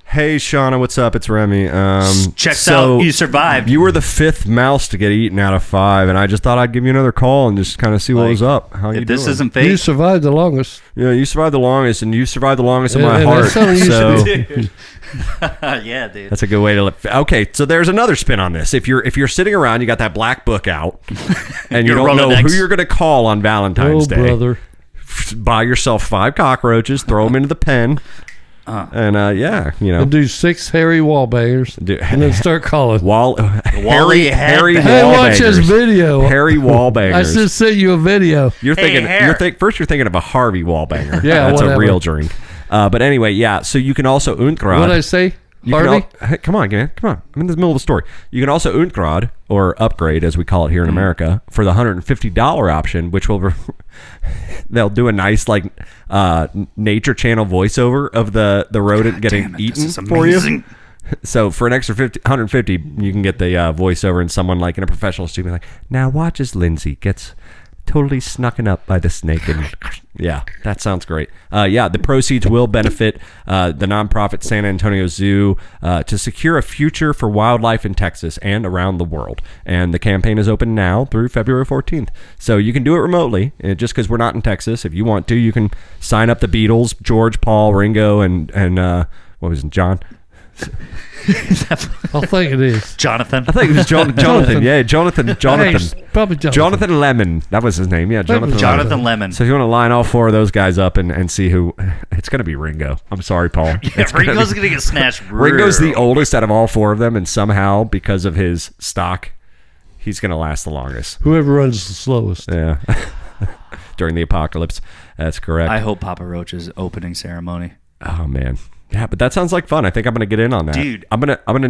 Hey, Shauna, what's up? It's Remy. Checks out. You survived. You were the 5th mouse to get eaten out of 5, and I just thought I'd give you another call and just kind of see what was up. How you doing? This isn't fake. You survived the longest. Yeah, you survived the longest, and you survived the longest in my and heart. that's something you So yeah, dude. that's a good way to live. Okay, so there's another spin on this. If you're sitting around, you got that black book out, and you don't know who you're going to call on Valentine's Day. Brother. Buy yourself 5 cockroaches, throw them into the pen. And And do 6 hairy wall bangers, and then start calling. Wally Harry Headbanger. Hey, watch Wallbangers. this video. Harry Wallbangers. I just sent you a video. You're thinking. Hair. First, you're thinking of a Harvey Wallbanger. Yeah, that's whatever. a real drink. But anyway, yeah. So you can also Untgrad. What did I say? Harvey? Hey, come on, man. Come on. I'm in the middle of the story. You can also Untgrad, or upgrade, as we call it here in America, for the $150 option, which will they'll do a nice Nature Channel voiceover of the rodent getting eaten for you. So for an extra $150, you can get the voiceover, and someone like in a professional studio like, now watch as Lindsay gets totally snucken up by the snake. And yeah, that sounds great. The proceeds will benefit the nonprofit San Antonio Zoo to secure a future for wildlife in Texas and around the world. And the campaign is open now through February 14th. So you can do it remotely, just because we're not in Texas. If you want to, you can sign up the Beatles, George, Paul, Ringo, and what was it, John? I think it is. Jonathan. I think it was Jonathan. Yeah, Jonathan. Hey, probably Jonathan. Jonathan Lemon. That was his name. Yeah, Jonathan Lemon. So if you want to line all 4 of those guys up and see who, it's going to be Ringo. I'm sorry, Paul. Ringo's going to get snatched. Ringo's the oldest out of all 4 of them, and somehow, because of his stock, he's going to last the longest. Whoever runs the slowest. Yeah. During the apocalypse. That's correct. I hope Papa Roach's opening ceremony. Oh, man. Yeah, but that sounds like fun. I think I'm gonna get in on that, Dude. I'm gonna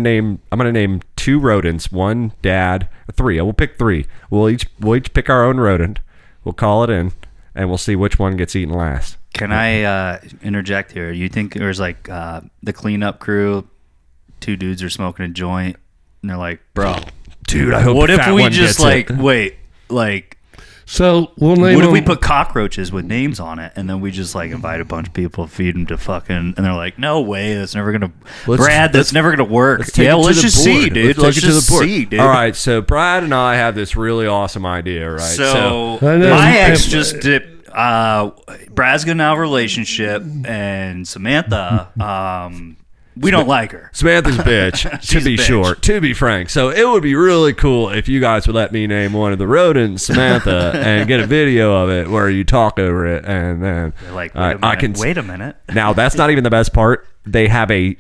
name 2 rodents, 1 dad, 3. We'll pick 3. We'll each pick our own rodent. We'll call it in, and we'll see which one gets eaten last. Can I interject here? You think there's like the cleanup crew, 2 dudes are smoking a joint, and they're like, bro, Dude, I hope what the if fat we one just gets it. like, wait, like, So we'll name what if them, we put cockroaches with names on it, and then we just like invite a bunch of people, feed them to fucking, and they're like, no way, that's never gonna, Brad, that's never gonna work. Let's take Yeah, it to let's the just board. see, dude. Take Let's it to just the board. see, dude. All right, so Brad and I have this really awesome idea, right? So I know. my ex just dipped. Brad's got now a relationship, and Samantha, we don't like her. Samantha's a bitch, to She's a be bitch. short, to be frank. So it would be really cool if you guys would let me name one of the rodents, Samantha, and get a video of it where you talk over it, and then They're like, wait wait a minute. Now that's not even the best part. They have the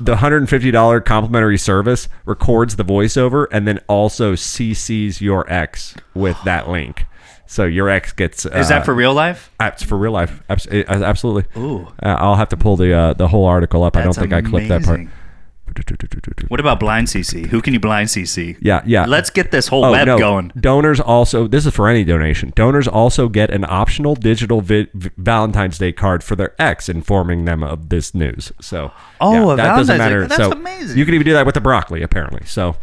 $150 complimentary service records the voiceover and then also CCs your ex with that link. So your ex gets. Is that for real life? It's for real life. Absolutely. Ooh. I'll have to pull the whole article up. I don't That's think I clipped that part. amazing. What about blind CC? Who can you blind CC? Yeah. Let's get this whole web going. Donors also, this is for any donation. Donors also get an optional digital Valentine's Day card for their ex, informing them of this news. So, Oh, a that doesn't Valentine's Day. matter. That's So amazing. You can even do that with the broccoli, apparently. So,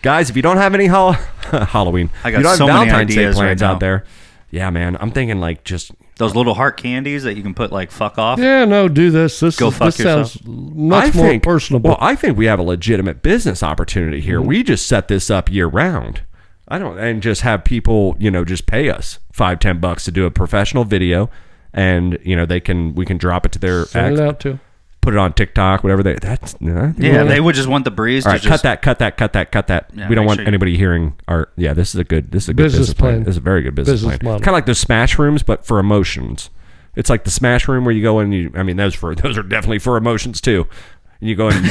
guys, if you don't have any Halloween, I if got you don't so have many Valentine's Day ideas plans right now. out there, yeah, man, I'm thinking like just Those little heart candies that you can put like fuck off. Yeah, no, do this. This Go fuck sounds yourself. much more personable. Well, I think we have a legitimate business opportunity here. We just set this up year round. And just have people, just pay us $5-10 to do a professional video, and we can drop it to their Send ex, it out to. put it on TikTok, whatever Yeah, they would just want the breeze All to right, just cut that. Yeah, we don't make want sure you- anybody hearing our. Yeah, this is a good business plan. plan. This is a very good business Business plan. model. Kind of like those smash rooms, but for emotions. It's like the smash room where you go in. Those are definitely for emotions too. And you go in.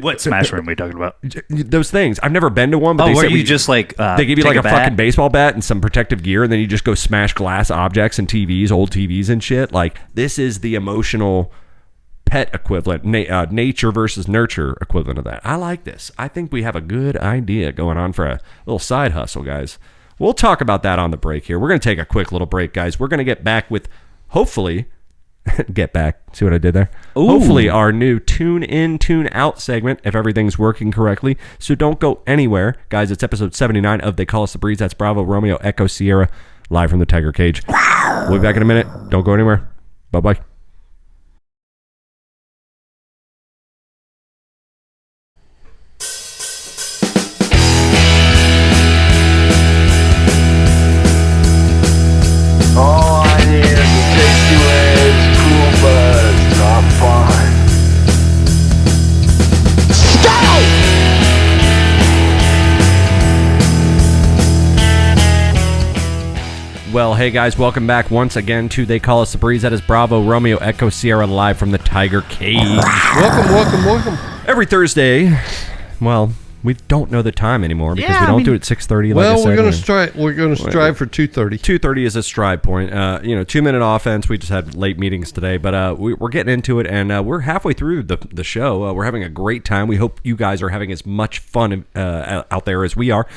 What smash room are we talking about? Those things. I've never been to one, but they where say you just like they give you take like a bat? fucking baseball bat and some protective gear, and then you just go smash glass objects and TVs, old TVs and shit. Like this is the emotional pet equivalent, nature versus nurture equivalent of that. I like this. I think we have a good idea going on for a little side hustle, guys. We'll talk about that on the break here. We're going to take a quick little break, guys. We're going to get back with, hopefully, get back. See what I did there? Ooh. Hopefully our new tune in, tune out segment, if everything's working correctly. So don't go anywhere. Guys, it's episode 79 of They Call Us the Breeze. That's Bravo, Romeo, Echo, Sierra, live from the Tiger Cage. We'll be back in a minute. Don't go anywhere. Bye-bye. All I need is a tasty waves, cool buzz, not fun. Well, hey guys, welcome back once again to They Call Us the Breeze. That is Bravo, Romeo, Echo, Sierra, live from the Tiger Cage. Welcome. Every Thursday, well, we don't know the time anymore because Yeah, we I don't mean- do it 6:30. Well, like I we're said, gonna and strive. We're gonna strive for 2:30. 2:30 is a stride point. 2-minute offense. We just had late meetings today, but we're getting into it, and we're halfway through the show. We're having a great time. We hope you guys are having as much fun out there as we are.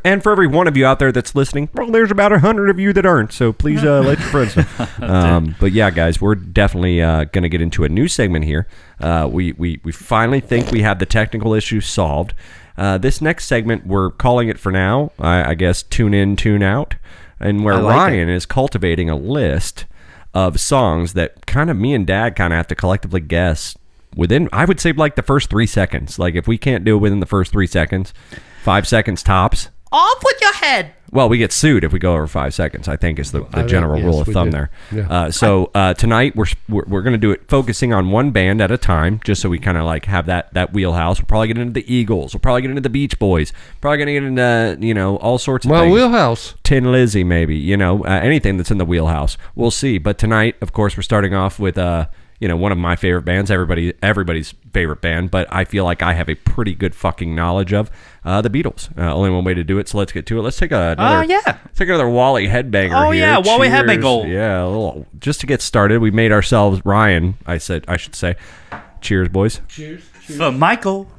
And for every one of you out there that's listening, well, there's about 100 of you that aren't. So please let your friends know. But yeah, guys, we're definitely going to get into a new segment here. We finally think we have the technical issue solved. This next segment, we're calling it for now, I guess, Tune In, Tune Out, and where I like Ryan is cultivating a list of songs that kind of me and Dad kind of have to collectively guess within, I would say, like the first 3 seconds. Like if we can't do it within the first 3 seconds, 5 seconds tops. Off with your head. Well, we get sued if we go over 5 seconds, I think is the general yes, rule of we thumb do. there. Yeah. So tonight we're going to do it focusing on one band at a time, just so we kind of like have that wheelhouse. We'll probably get into the Eagles. We'll probably get into the Beach Boys. Probably going to get into, all sorts of My things. wheelhouse. Tin Lizzy, maybe, anything that's in the wheelhouse. We'll see. But tonight, of course, we're starting off with one of my favorite bands, everybody's favorite band, but I feel like I have a pretty good fucking knowledge of the Beatles. Only one way to do it, so let's get to it. Let's take another Wally Headbanger Oh, here. yeah, Wally Cheers. Headbanger. Yeah, a little, just to get started, we made ourselves, Ryan, I should say. Cheers, boys. Cheers. For Michael.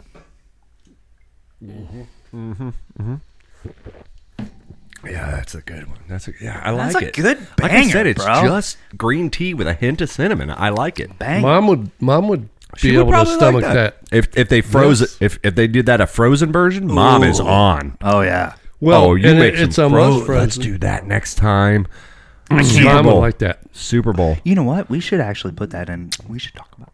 Yeah, that's a good one. I like That's it. a good Like I banger, said, it's bro. just green tea with a hint of cinnamon. I like it. Bang. Mom would She be would able to probably stomach like that. If they froze Yes. it, if they did that a frozen version, Mom is on. Oh, yeah. Well, Oh, you and make it's some almost frozen. Let's frozen. do that next time. Mom would like that. Super Bowl. You know what? We should actually put that in. We should talk about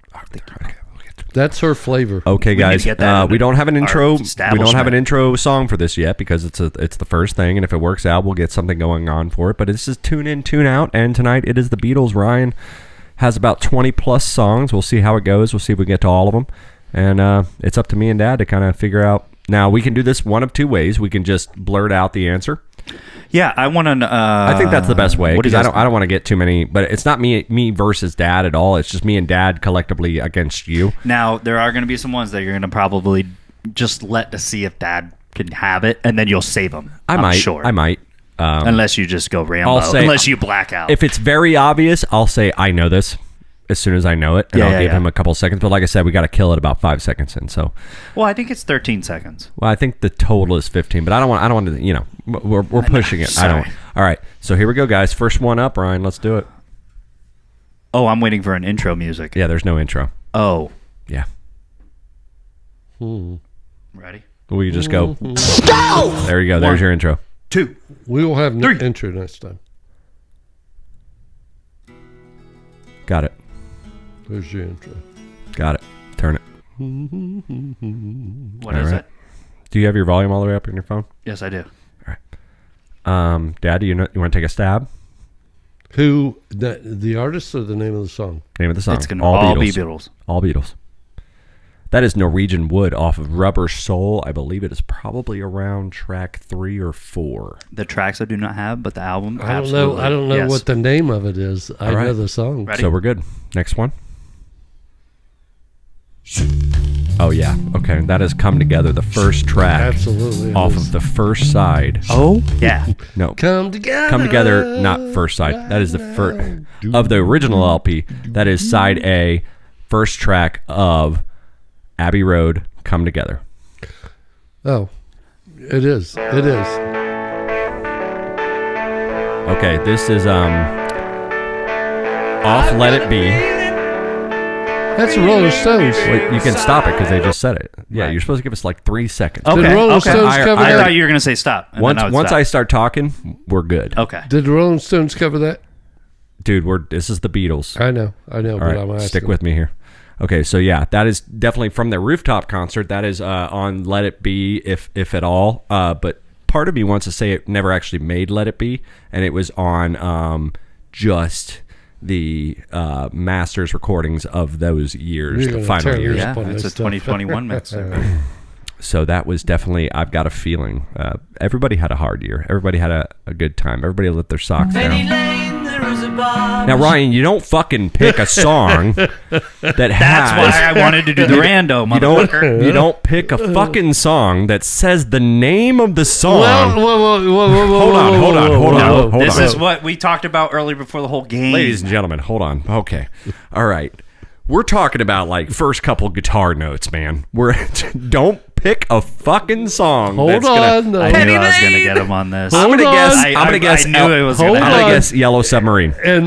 That's her flavor. Okay, We need guys. to get that We into don't have an our intro. We don't have establishment. an intro song for this yet because it's the first thing, and if it works out, we'll get something going on for it. But this is Tune In, Tune Out, and tonight it is the Beatles. Ryan has about 20 plus songs. We'll see how it goes. We'll see if we get to all of them, and it's up to me and Dad to kind of figure out. Now we can do this one of two ways. We can just blurt out the answer. Yeah, I want to. I think that's the best way what do because you I don't want to get too many. But it's not me versus Dad at all. It's just me and Dad collectively against you. Now there are going to be some ones that you're going to probably just let to see if Dad can have it, and then you'll save them. I'm might. sure. I might. Unless you just go Rambo. I'll say- unless you black out. If it's very obvious, I'll say I know this as soon as I know it, and Yeah, I'll yeah, give yeah. him a couple seconds. But like I said, we got to kill it about 5 seconds in. So, well, I think it's 13 seconds. well, I think the total is 15. But I don't want to. We're pushing it. I Sorry. don't. All right. So here we go, guys. First one up, Ryan. Let's do it. Oh, I'm waiting for an intro music. Yeah. There's no intro. Oh, Yeah. ready? We just go. There you go. There's your intro. 2. We will have Three. intro next time. Got it. There's your intro. Got it. Turn it. What All is right. it? Do you have your volume all the way up on your phone? Yes, I do. Dad, you want to take a stab? Who the artist or the name of the song? Name of the song. It's going to all be Beatles. All Beatles. That is Norwegian Wood off of Rubber Soul. I believe it is probably around track 3 or 4. The tracks I do not have, but the album. I don't know yes. what the name of it is. I right. know the song. Ready? So we're good. Next one. Oh, yeah. Okay. That has Come Together, the first track Absolutely. it off is. of the first side. Oh, yeah. No. Come Together. Come Together, not first side. That is the first of the original LP. That is side A, first track of Abbey Road, Come Together. Oh, it is. It is. Okay, this is off Let It Be. That's the Rolling Stones. Wait, you can stop it because they just said it. Yeah, you're supposed to give us like 3 seconds. Okay. Did Rolling okay. Stones cover I that? thought you were going to say stop. and then Once stop. I start talking, we're good. Okay. Did the Rolling Stones cover that? Dude, this is the Beatles. I know, All but right, I'm asking. stick with me here. Okay, so yeah, that is definitely from the rooftop concert. That is on Let It Be, if at all. But part of me wants to say it never actually made Let It Be, and it was on just the masters recordings of those years, You're the gonna final tear years. this Yeah, up on it's a this stuff. 2021 mix. So that was definitely, I've got a feeling. Everybody had a hard year. Everybody had a good time. Everybody let their socks down. Now, Ryan, you don't fucking pick a song that That's has... why I wanted to do the rando, motherfucker. You don't pick a fucking song that says the name of the song. Hold on. This is what we talked about earlier before the whole game. Ladies and gentlemen, hold on. Okay. All right. We're talking about like first couple guitar notes, man. Don't pick a fucking song. Hold that's on, Gonna, though. I knew I was going to get him on this. I'm gonna Hold guess. on. I'm gonna guess. I knew it was Hold going to I'm happen. gonna on. guess Yellow Submarine. And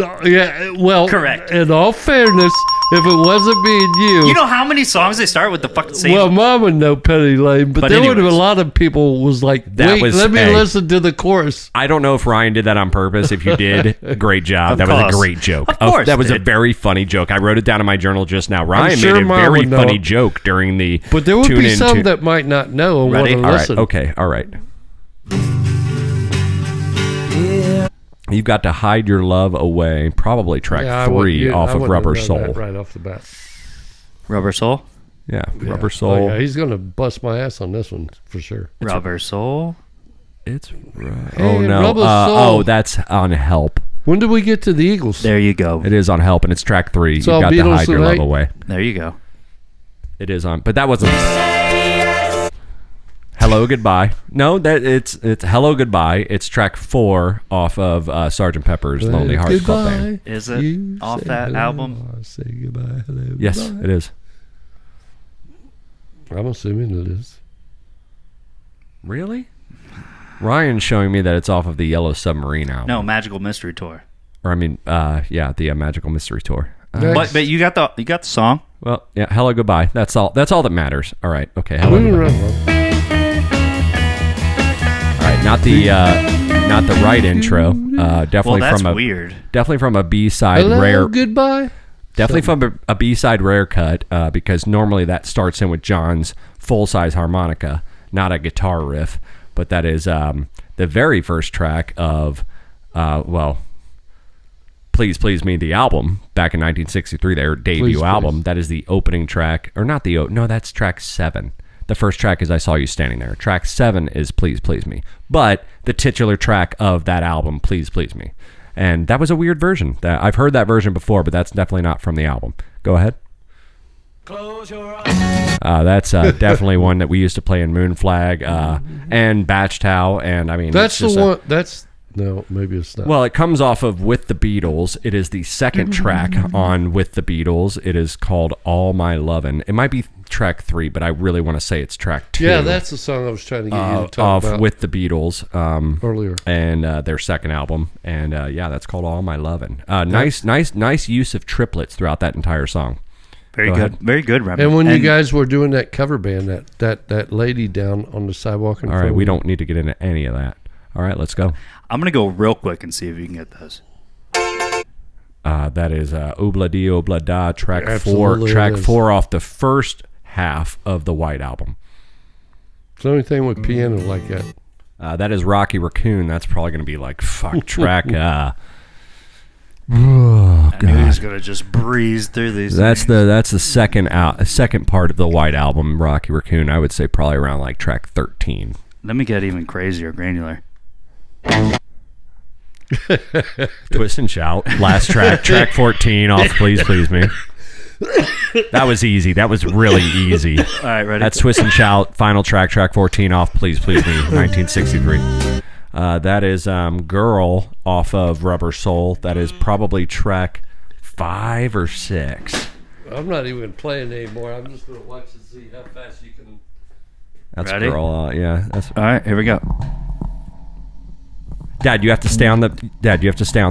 well, Correct. In all fairness, if it wasn't being you, You know how many songs they start with the fucking same? well, Mom would know Penny Lane, but there would have anyways. a lot of people was like, That wait, was- let me hey. listen to the chorus. I don't know if Ryan did that on purpose. If you did, great job. Of That was a course. great joke. Of course, that was a dude. very funny joke. I wrote it down in my journal just now. Ryan sure made a Mom very would know funny it. joke during the But there would tune be in some tune- that might not know and want Ready? to All right. listen. Okay. All right. You've got to hide your love away. Probably track Yeah, 3 off I of wouldn't Rubber have known that Soul. right off the bat. Rubber Soul? Yeah, Rubber Oh, Soul. yeah, he's gonna bust my ass on this one for sure. Rubber Soul? It's Hey, oh no. Rubber Soul. Oh, that's on Help. When did we get to the Eagles? There you go. It is on Help, and it's track 3. It's You've all got to Beatles hide your love tonight? away. There you go. It is on, but that wasn't. Hello Goodbye. No, that it's Hello Goodbye. It's track 4 off of Sgt. Pepper's Lonely Hearts Club Band. Is it off that album? Say goodbye. Hello. Yes, goodbye. it is. I'm assuming it is. Really? Ryan's showing me that it's off of the Yellow Submarine album. No, Magical Mystery Tour. Or I mean, the Magical Mystery Tour. Next. But you got the song. Well, yeah, Hello Goodbye. That's all that matters. All right. Okay. Hello Moving Goodbye. around. All right. Not the right intro. Definitely Well, that's from a weird. definitely from a B-side Hello, rare. goodbye. Definitely from a B-side rare cut, because normally that starts in with John's full-size harmonica, not a guitar riff. But that is the very first track of, Please Please Me, the album, back in 1963, their debut Please, album. Please. That is the opening track, or not the, no, that's track 7. The first track is I Saw You Standing There. Track 7 is Please Please Me. But the titular track of that album, Please Please Me. And that was a weird version. I've heard that version before, but that's definitely not from the album. Go ahead. Close your eyes. That's definitely one that we used to play in Moonflag and Batch Towel. And I mean, That's it's the just one. That's no, maybe it's not. well, it comes off of With the Beatles. It is the second track on With the Beatles. It is called All My Lovin'. It might be track 3, but I really want to say it's track 2. yeah, that's the song I was trying to get you to talk off about With the Beatles earlier. and their second album. And yeah, that's called All My Lovin'. Nice use of triplets throughout that entire song. Very Go good. ahead. Very good, Remy. And when you guys were doing that cover band, that lady down on the sidewalk in All front right, of we me. don't need to get into any of that. All right, let's go. I'm gonna go real quick and see if you can get those. That is Obla Di Obla Da, track 4. Absolutely Track it is. 4 off the first half of the White Album. It's the only thing with piano like that. That is Rocky Raccoon. That's probably going to be like track. I knew he was gonna just breeze through these. That's the second part of the White Album, Rocky Raccoon. I would say probably around like track 13. Let me get even crazier, granular. Twist and Shout, last track 14 off Please Please Me. That was easy. That was really easy. All right, ready? That's Twist and Shout, final track 14 off Please Please Me, 1963. That is Girl off of Rubber Soul. That is probably track 5 or 6. I'm not even playing anymore. I'm just going to watch and see how fast you can. That's Ready? Girl. Yeah. That's All right, here we go. Dad. You have to stay on the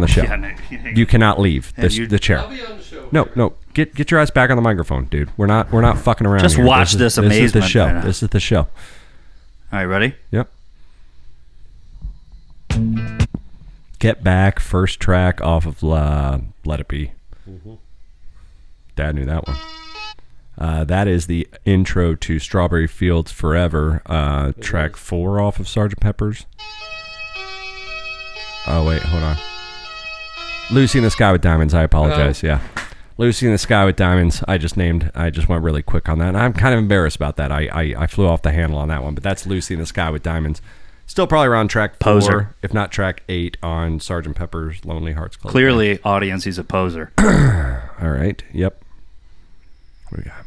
show. Yeah, no, You cannot leave you- the chair. I'll be on the show. No. Get your ass back on the microphone, dude. We're not fucking around. Just here. watch this This is the amazement show. right now. This is the show. All right, ready? Yep. Get Back, first track off of Let It Be. Dad knew that one. That is the intro to Strawberry Fields Forever, track 4 off of Sgt. Pepper's. Oh, wait, hold on. Lucy in the Sky with Diamonds, I apologize, yeah. Lucy in the Sky with Diamonds, I just went really quick on that. And I'm kind of embarrassed about that. I flew off the handle on that one, but that's Lucy in the Sky with Diamonds. Still probably around track 4, Poser. if not track 8 on Sgt. Pepper's Lonely Hearts Club. Clearly, audience, he's a poser. All right, yep. What do we got?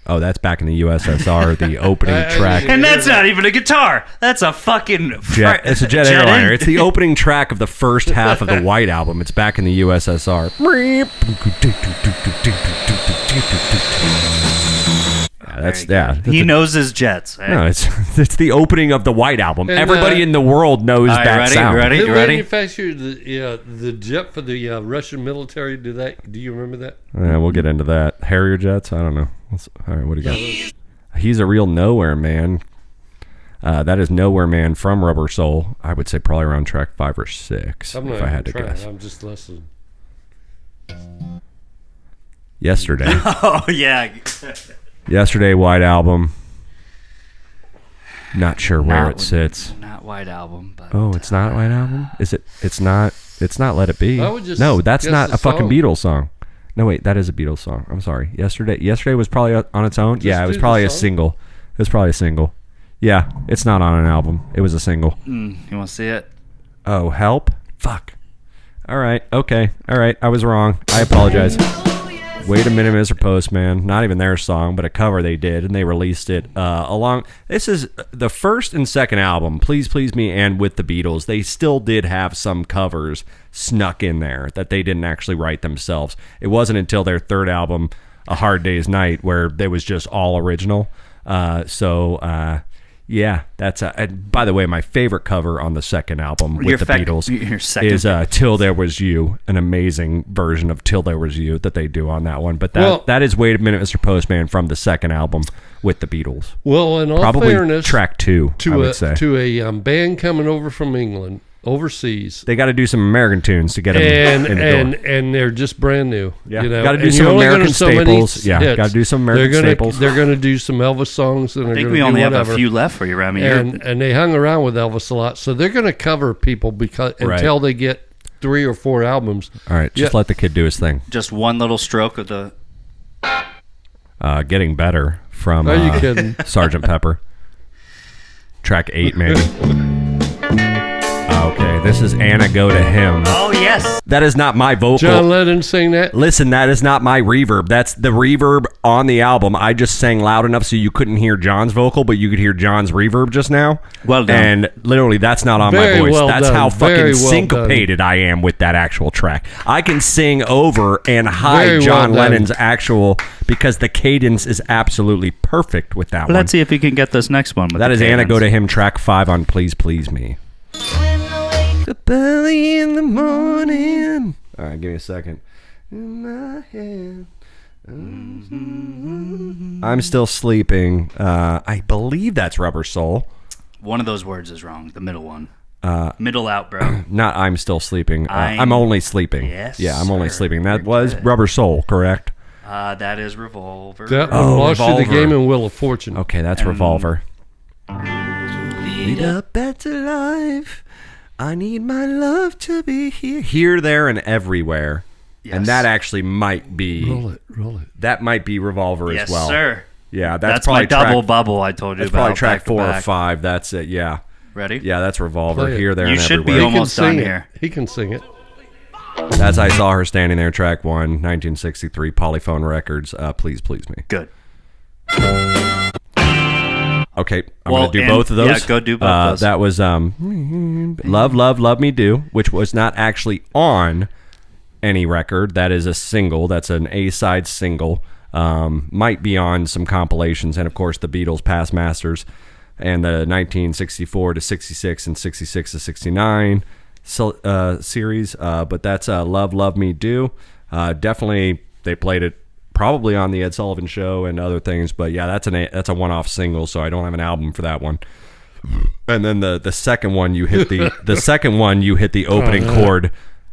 Oh, that's Back in the USSR, the opening track. And that's not even a guitar. That's a fucking... It's a jet airliner. It's the opening track of the first half of the White Album. It's Back in the USSR. He knows his jets. Hey. No, it's the opening of the White Album. And, Everybody in the world knows all right, that ready? sound. Ready? Who You ready? manufactured the jet for the Russian military? Do you remember that? Yeah, we'll get into that. Harrier jets? I don't know. All right, what do you got? He's a real Nowhere Man. That is Nowhere Man from Rubber Soul. I would say probably around track 5 or 6, I'm not if I had to even trying. guess. I'm just listening. Yesterday. Oh, yeah. Yesterday, White Album. Not sure where it sits. Not White Album, but... Oh, it's not White Album? Is it? It's not Let It Be. I would just No, that's guess not the a fucking song. Beatles song. No, wait, that is a Beatles song. I'm sorry. Yesterday was probably on its own. Yeah, it was do the probably a song. single. It was probably a single. Yeah, it's not on an album. It was a single. You want to see it? Oh, Help? Fuck. All right. Okay. All right. I was wrong. I apologize. Wait a minute, Mr. Postman. Not even their song, but a cover they did, and they released it along. This is the first and second album, Please Please Me, and with the Beatles. They still did have some covers snuck in there that they didn't actually write themselves. It wasn't until their third album, A Hard Day's Night, where they was just all original. Yeah, that's by the way, my favorite cover on the second album with the Beatles is Till There Was You, an amazing version of Till There Was You that they do on that one. But that is Wait a Minute, Mr. Postman from the second album with the Beatles. Well, in all Probably fairness, track 2, I would say. To a band coming over from England, overseas. They got to do some American tunes to get them in the door. And they're just brand new. Yeah, you know? got to do some American staples. Yeah, got to do some American staples. They're going to do some Elvis songs. And I think we only have a few left for you, Rami. And they hung around with Elvis a lot, so they're going to cover people until they get 3 or 4 albums. All right, just let the kid do his thing. Just one little stroke of the... Getting Better from Are you kidding? Sgt. Pepper. Track 8, maybe. Okay, this is Anna Go to Him. Oh, yes. That is not my vocal. John Lennon sang that? Listen, that is not my reverb. That's the reverb on the album. I just sang loud enough so you couldn't hear John's vocal, but you could hear John's reverb just now. Well done. And literally, that's not on Very my voice. well That's done. how fucking Very well syncopated I am with that actual track. I can sing over and hide Very John well done. Lennon's actual, because the cadence is absolutely perfect with that one. Let's see if you can get this next one. That is Anna Go to Him, track 5 on Please Please Me. Early in the morning. All right, give me a second. In my head. I'm still sleeping. I believe that's Rubber Soul. One of those words is wrong. The middle one. Middle out, bro. Not I'm still sleeping. I'm only sleeping. Yes, yeah, I'm only sir. sleeping. That Very was good. Rubber Soul, correct? That is Revolver. That one lost you the Revolver. game in Wheel of Fortune. Okay, that's Revolver. Lead a better life. I need my love to be here. Here, there, and everywhere. Yes. And that actually might be... Roll it. That might be Revolver Yes, as well. sir. Yeah, That's probably my double track, bubble I told you That's about. probably track back to 4 or back. 5. That's it, yeah. Ready? Yeah, that's Revolver. Play it. Here, there, You and should be everywhere. almost done sing here. He can sing it. That's I Saw Her Standing There, track 1, 1963, Polyphone Records. Please, Please Me. Good. Okay, I'm Well, going to do and- both of those. yeah, go do both of those. That was Love, Love, Love Me Do, which was not actually on any record. That is a single. That's an A-side single. Might be on some compilations. And, of course, the Beatles' Past Masters and the 1964 to 66 and 66 to 69 series. But that's Love, Love Me Do. Definitely, they played it probably on the Ed Sullivan Show and other things, but yeah, that's a one-off single, so I don't have an album for that one. And then the second one, you hit the opening chord.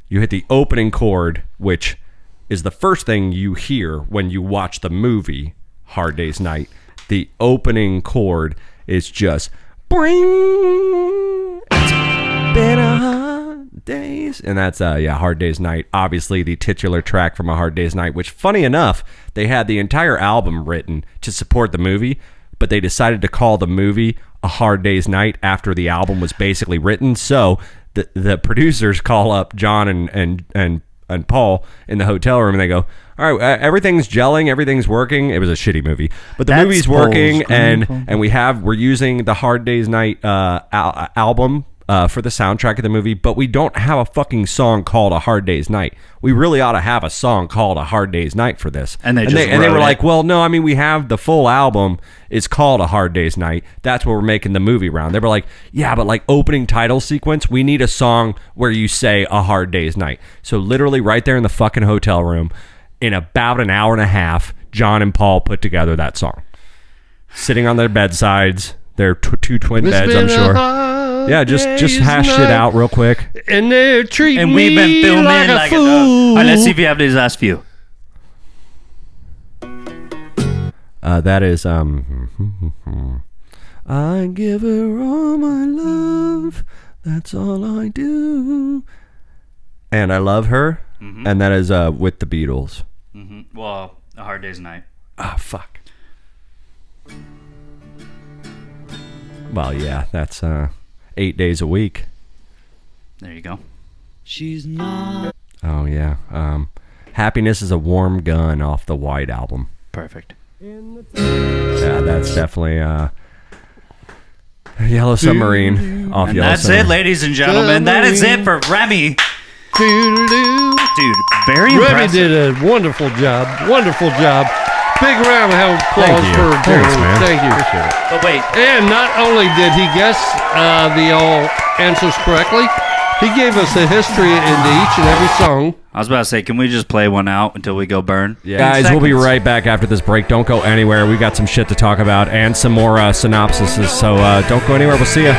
You hit the opening chord, which is the first thing you hear when you watch the movie Hard Day's Night. The opening chord is just bring. It's been a hard days, and that's Hard Day's Night, obviously the titular track from A Hard Day's Night, which, funny enough, they had the entire album written to support the movie, but they decided to call the movie A Hard Day's Night after the album was basically written. So the producers call up John and Paul in the hotel room, and they go, all right, everything's gelling, everything's working. It was a shitty movie, but the movie's working, and we're using the Hard Day's Night album for the soundtrack of the movie, but we don't have a fucking song called A Hard Day's Night. We really ought to have a song called A Hard Day's Night for this. And they were wrote like, it. well, no, I mean, we have the full album. It's called A Hard Day's Night. That's what we're making the movie around. They were like, yeah, but like opening title sequence, we need a song where you say A Hard Day's Night. So literally right there in the fucking hotel room, in about an hour and a half, John and Paul put together that song. Sitting on their bedsides, their two twin beds, I'm sure. Yeah, just hash it out real quick. And they're treating And we've been me filming like like a a dog. fool. All right, let's see if you have these last few. That is I give her all my love. That's all I do. And I love her. Mm-hmm. And that is with the Beatles. Mm-hmm. Well, A Hard Day's Night. Ah, fuck. Well, yeah, that's 8 days a week. There you go. She's not. Oh, yeah. Happiness is a Warm Gun off the White Album. Perfect. Yeah, that's definitely Yellow Submarine off And Yellow that's Submarine. it, ladies and gentlemen. That is it for Remy. Doo-doo-doo. Dude, very Remy impressive. did a wonderful job. Wonderful job. Big round of applause Thank you. for Thanks, Jeremy. man. Thank you. But wait, And not only did he guess the all answers correctly, he gave us a history into each and every song. I was about to say, can we just play one out until we go burn? Yeah. Guys, we'll be Seconds. right back after this break. Don't go anywhere. We got some shit to talk about and some more synopsises. So don't go anywhere. We'll see you.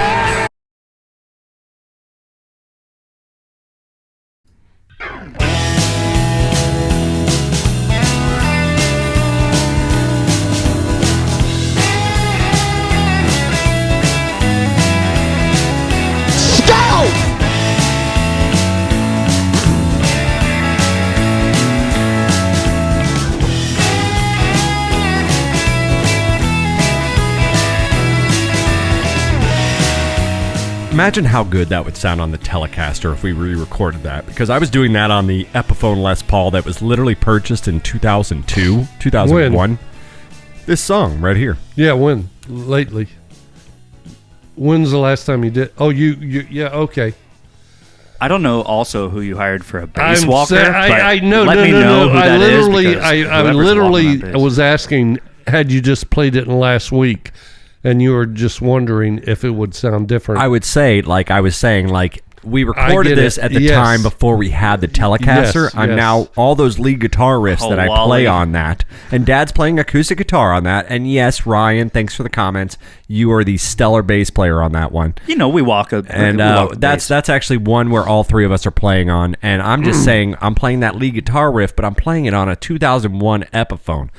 Imagine how good that would sound on the Telecaster if we re-recorded that, because I was doing that on the Epiphone Les Paul that was literally purchased in 2002, 2001. When? This song right here. Yeah, when? Lately. When's the last time you did? Oh, you yeah, okay. I don't know also who you hired for a bass I'm walker. sa- but I know, let no, me no, know no. who I that is, literally, because I whoever's literally walking that bass. was asking, had you just played it in last week, and you were just wondering if it would sound different. I would say, like I was saying, like we recorded get this it. at the Yes. time before we had the Telecaster. Yes, I'm yes. now all those lead guitar riffs Oh, that I Wally. play on that, and Dad's playing acoustic guitar on that. And yes, Ryan, thanks for the comments. You are the stellar bass player on that one. You know, we walk a And we walk a bass. that's actually one where all three of us are playing on. And I'm just saying, I'm playing that lead guitar riff, but I'm playing it on a 2001 Epiphone.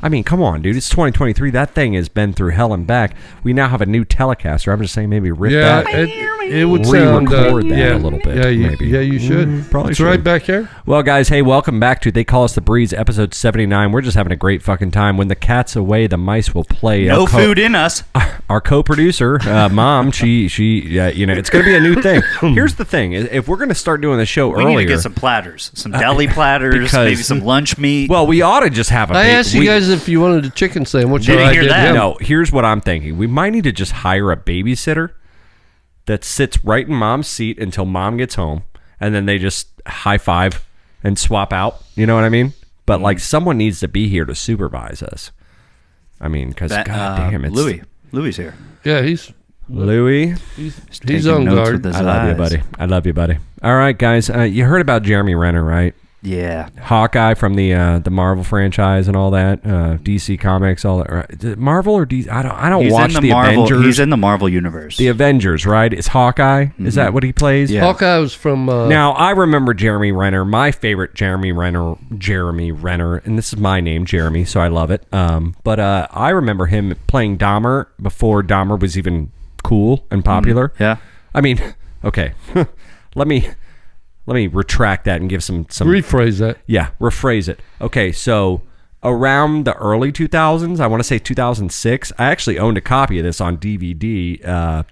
I mean, come on, dude. It's 2023. That thing has been through hell and back. We now have a new Telecaster. I'm just saying, maybe rip yeah, that. it would sound Re-record that yeah, a little bit, Yeah, maybe. Yeah, you should. probably It's should. right back here. Well, guys, hey, welcome back to They Call Us the Breeze, episode 79. We're just having a great fucking time. When the cat's away, the mice will play. no food in us. Our co-producer, Mom, she, you know, it's going to be a new thing. Here's the thing: if we're going to start doing the show We earlier, need to get some platters, some deli platters, because- maybe some lunch meat. well, we ought to just have a. I asked you we- guys if you wanted a chicken sandwich. Didn't or I hear did that. him. No, here's what I'm thinking. We might need to just hire a babysitter that sits right in Mom's seat until Mom gets home, and then they just high five and swap out. You know what I mean? But like, someone needs to be here to supervise us. I mean, because That, goddamn, it's Louis here. Yeah, he's Louis. he's Taking on notes guard. with his I love you, eyes. buddy. I love you, buddy. All right, guys. You heard about Jeremy Renner, right? Yeah. Hawkeye from the Marvel franchise and all that, DC Comics, all that. Right? Is it Marvel or DC? I don't He's watch in the Marvel. Avengers. He's in the Marvel universe. The Avengers, right? Is Hawkeye? Is that what he plays? Yeah. Hawkeye was from. Now I remember Jeremy Renner, my favorite Jeremy Renner, and this is my name, Jeremy, so I love it. But I remember him playing Dahmer before Dahmer was even cool and popular. Yeah. I mean, okay, let me retract that and give some rephrase that. yeah, rephrase it. Okay, so around the early 2000s, I want to say 2006, I actually owned a copy of this on DVD.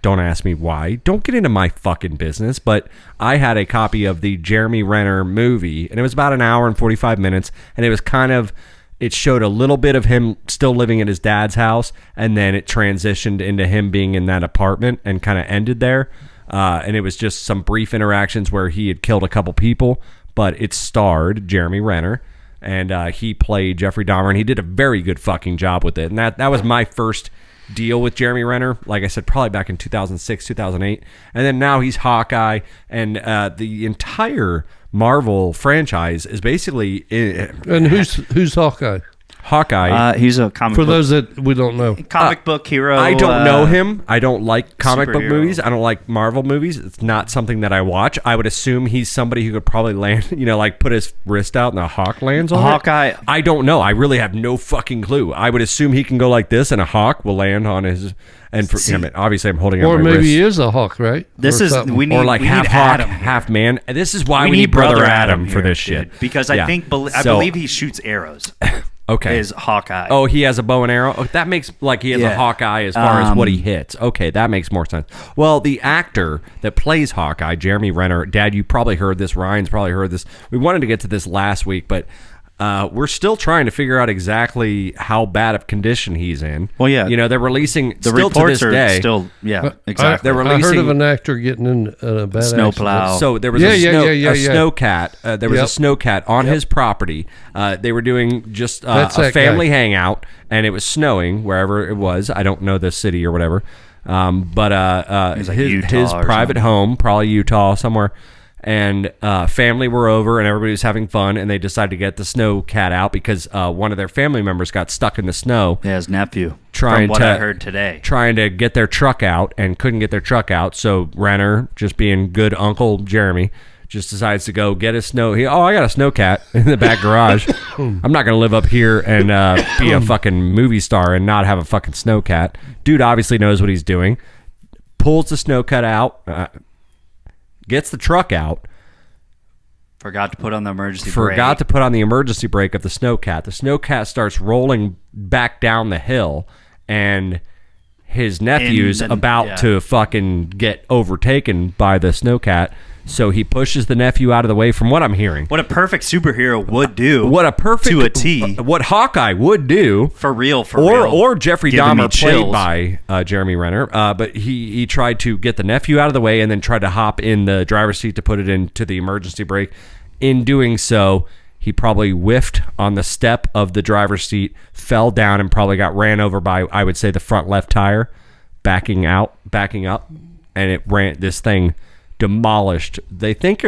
Don't ask me why. Don't get into my fucking business, but I had a copy of the Jeremy Renner movie, and it was about an hour and 45 minutes, and it was kind of, it showed a little bit of him still living at his dad's house, and then it transitioned into him being in that apartment and kind of ended there. And it was just some brief interactions where he had killed a couple people, but it starred Jeremy Renner, and he played Jeffrey Dahmer, and he did a very good fucking job with it. And that was my first deal with Jeremy Renner, like I said, probably back in 2006, 2008. And then now he's Hawkeye, and the entire Marvel franchise is basically And who's Hawkeye? Hawkeye. He's a comic For book, those that we don't know. comic book hero. I don't know him. I don't like comic book superhero. movies. I don't like Marvel movies. It's not something that I watch. I would assume he's somebody who could probably land, like put his wrist out and the hawk lands on Hawkeye- it. I don't know. I really have no fucking clue. I would assume he can go like this and a hawk will land on his. And for him, obviously, I'm holding out Or my maybe wrist. he is a hawk, right? This Or is something. we need Or like we half need hawk, Adam. half man. This is why We we need need Brother Brother Adam Adam for here, this shit. dude, because I Yeah. think I So- believe he shoots arrows. Okay. is Hawkeye. Oh, he has a bow and arrow? Oh, that makes, like, he has a Hawkeye as far as what he hits. Okay, that makes more sense. Well, the actor that plays Hawkeye, Jeremy Renner, Dad, you probably heard this. Ryan's probably heard this. We wanted to get to this last week, but we're still trying to figure out exactly how bad of condition he's in. Well, yeah. You know, they're releasing, the still to this reports are day. still, exactly. They're I heard releasing- of an actor getting in a bad Snow accident. plow. So there was a snow cat. There was a snow cat on his property. They were doing just a family hangout, and it was snowing wherever it was. I don't know the city or whatever. But was like his Utah or private something. home, probably Utah somewhere, and family were over, and everybody was having fun, and they decided to get the snow cat out because one of their family members got stuck in the snow. Yeah, his nephew. Trying from what to- I heard today. Trying to get their truck out and couldn't get their truck out. So Renner, just being good Uncle Jeremy, just decides to go get a snow. I got a snow cat in the back garage. I'm not going to live up here and be a fucking movie star and not have a fucking snow cat. Dude obviously knows what he's doing. Pulls the snow cat out. Gets the truck out. Forgot to put on the emergency brake. Forgot to put on the emergency brake of the snowcat. The snowcat starts rolling back down the hill, and his nephew's about to fucking get overtaken by the snowcat. So he pushes the nephew out of the way. From what I'm hearing, What a perfect superhero would do. what a perfect to a T. What Hawkeye would do. For real. Or Jeffrey Giving me Dahmer, played chills. by Jeremy Renner, but he tried to get the nephew out of the way and then tried to hop in the driver's seat to put it into the emergency brake. In doing so, he probably whiffed on the step of the driver's seat, fell down, and probably got ran over by, I would say, the front left tire, backing up, and it ran. This thing demolished. They think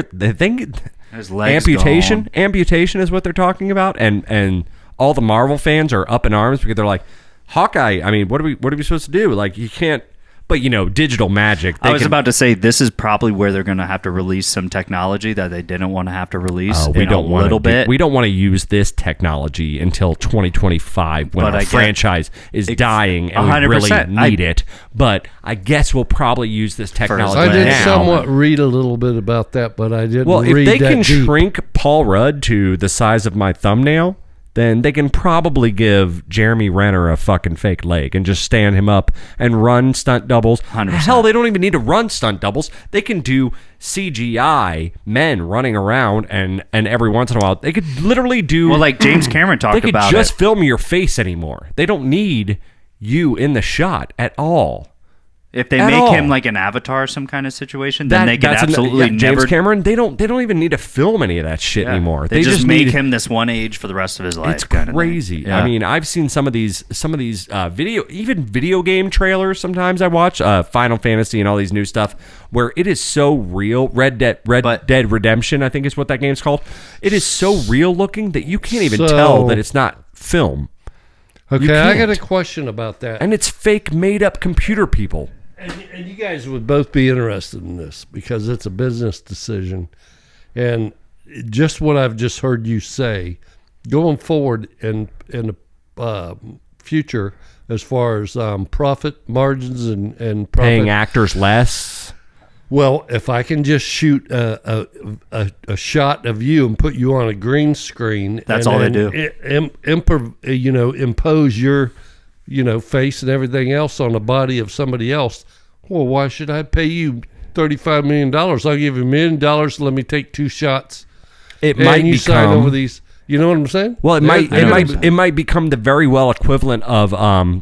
His legs amputation. gone. Amputation is what they're talking about, and all the Marvel fans are up in arms because they're like, Hawkeye. I mean, what are we supposed to do? Like, you can't. But digital magic. I was about to say this is probably where they're going to have to release some technology that they didn't want to have to release. We in don't a want little bit. We don't want to use this technology until 2025 when But our I get- franchise is dying and we 100%. really need it. But I guess we'll probably use this technology I did now. somewhat read a little bit about that, but I didn't Well, read if they that can deep. shrink Paul Rudd to the size of my thumbnail, then they can probably give Jeremy Renner a fucking fake leg and just stand him up and run stunt doubles. 100%. Hell, they don't even need to run stunt doubles. They can do CGI men running around, and every once in a while they could literally do. Well, like James Cameron talked they could about just it. film your face anymore. They don't need you in the shot at all. If they At make all. him like an avatar, some kind of situation, then they can that's absolutely James never. Cameron. They don't even need to film any of that shit Yeah. anymore. They just make need, him this one age for the rest of his life. It's kind of thing. crazy. Yeah. I mean, I've seen some of these video game trailers. Sometimes I watch Final Fantasy and all these new stuff where it is so real. Red Dead Redemption, I think is what that game's called. It is so real looking that you can't even tell that it's not film, Okay, I got a can't. question about that. and it's fake, made up computer people. And you guys would both be interested in this because it's a business decision. And just what I've just heard you say, going forward in the future, as far as profit margins and profit. Paying actors less. Well, if I can just shoot a shot of you and put you on a green screen, That's and all they then do. Impose your, face and everything else on the body of somebody else. Well, why should I pay you $35 million? I'll give you $1 million. Let me take 2 shots. It And might you sign become over these. You know what I'm saying? Well, There's- it might become the very well equivalent of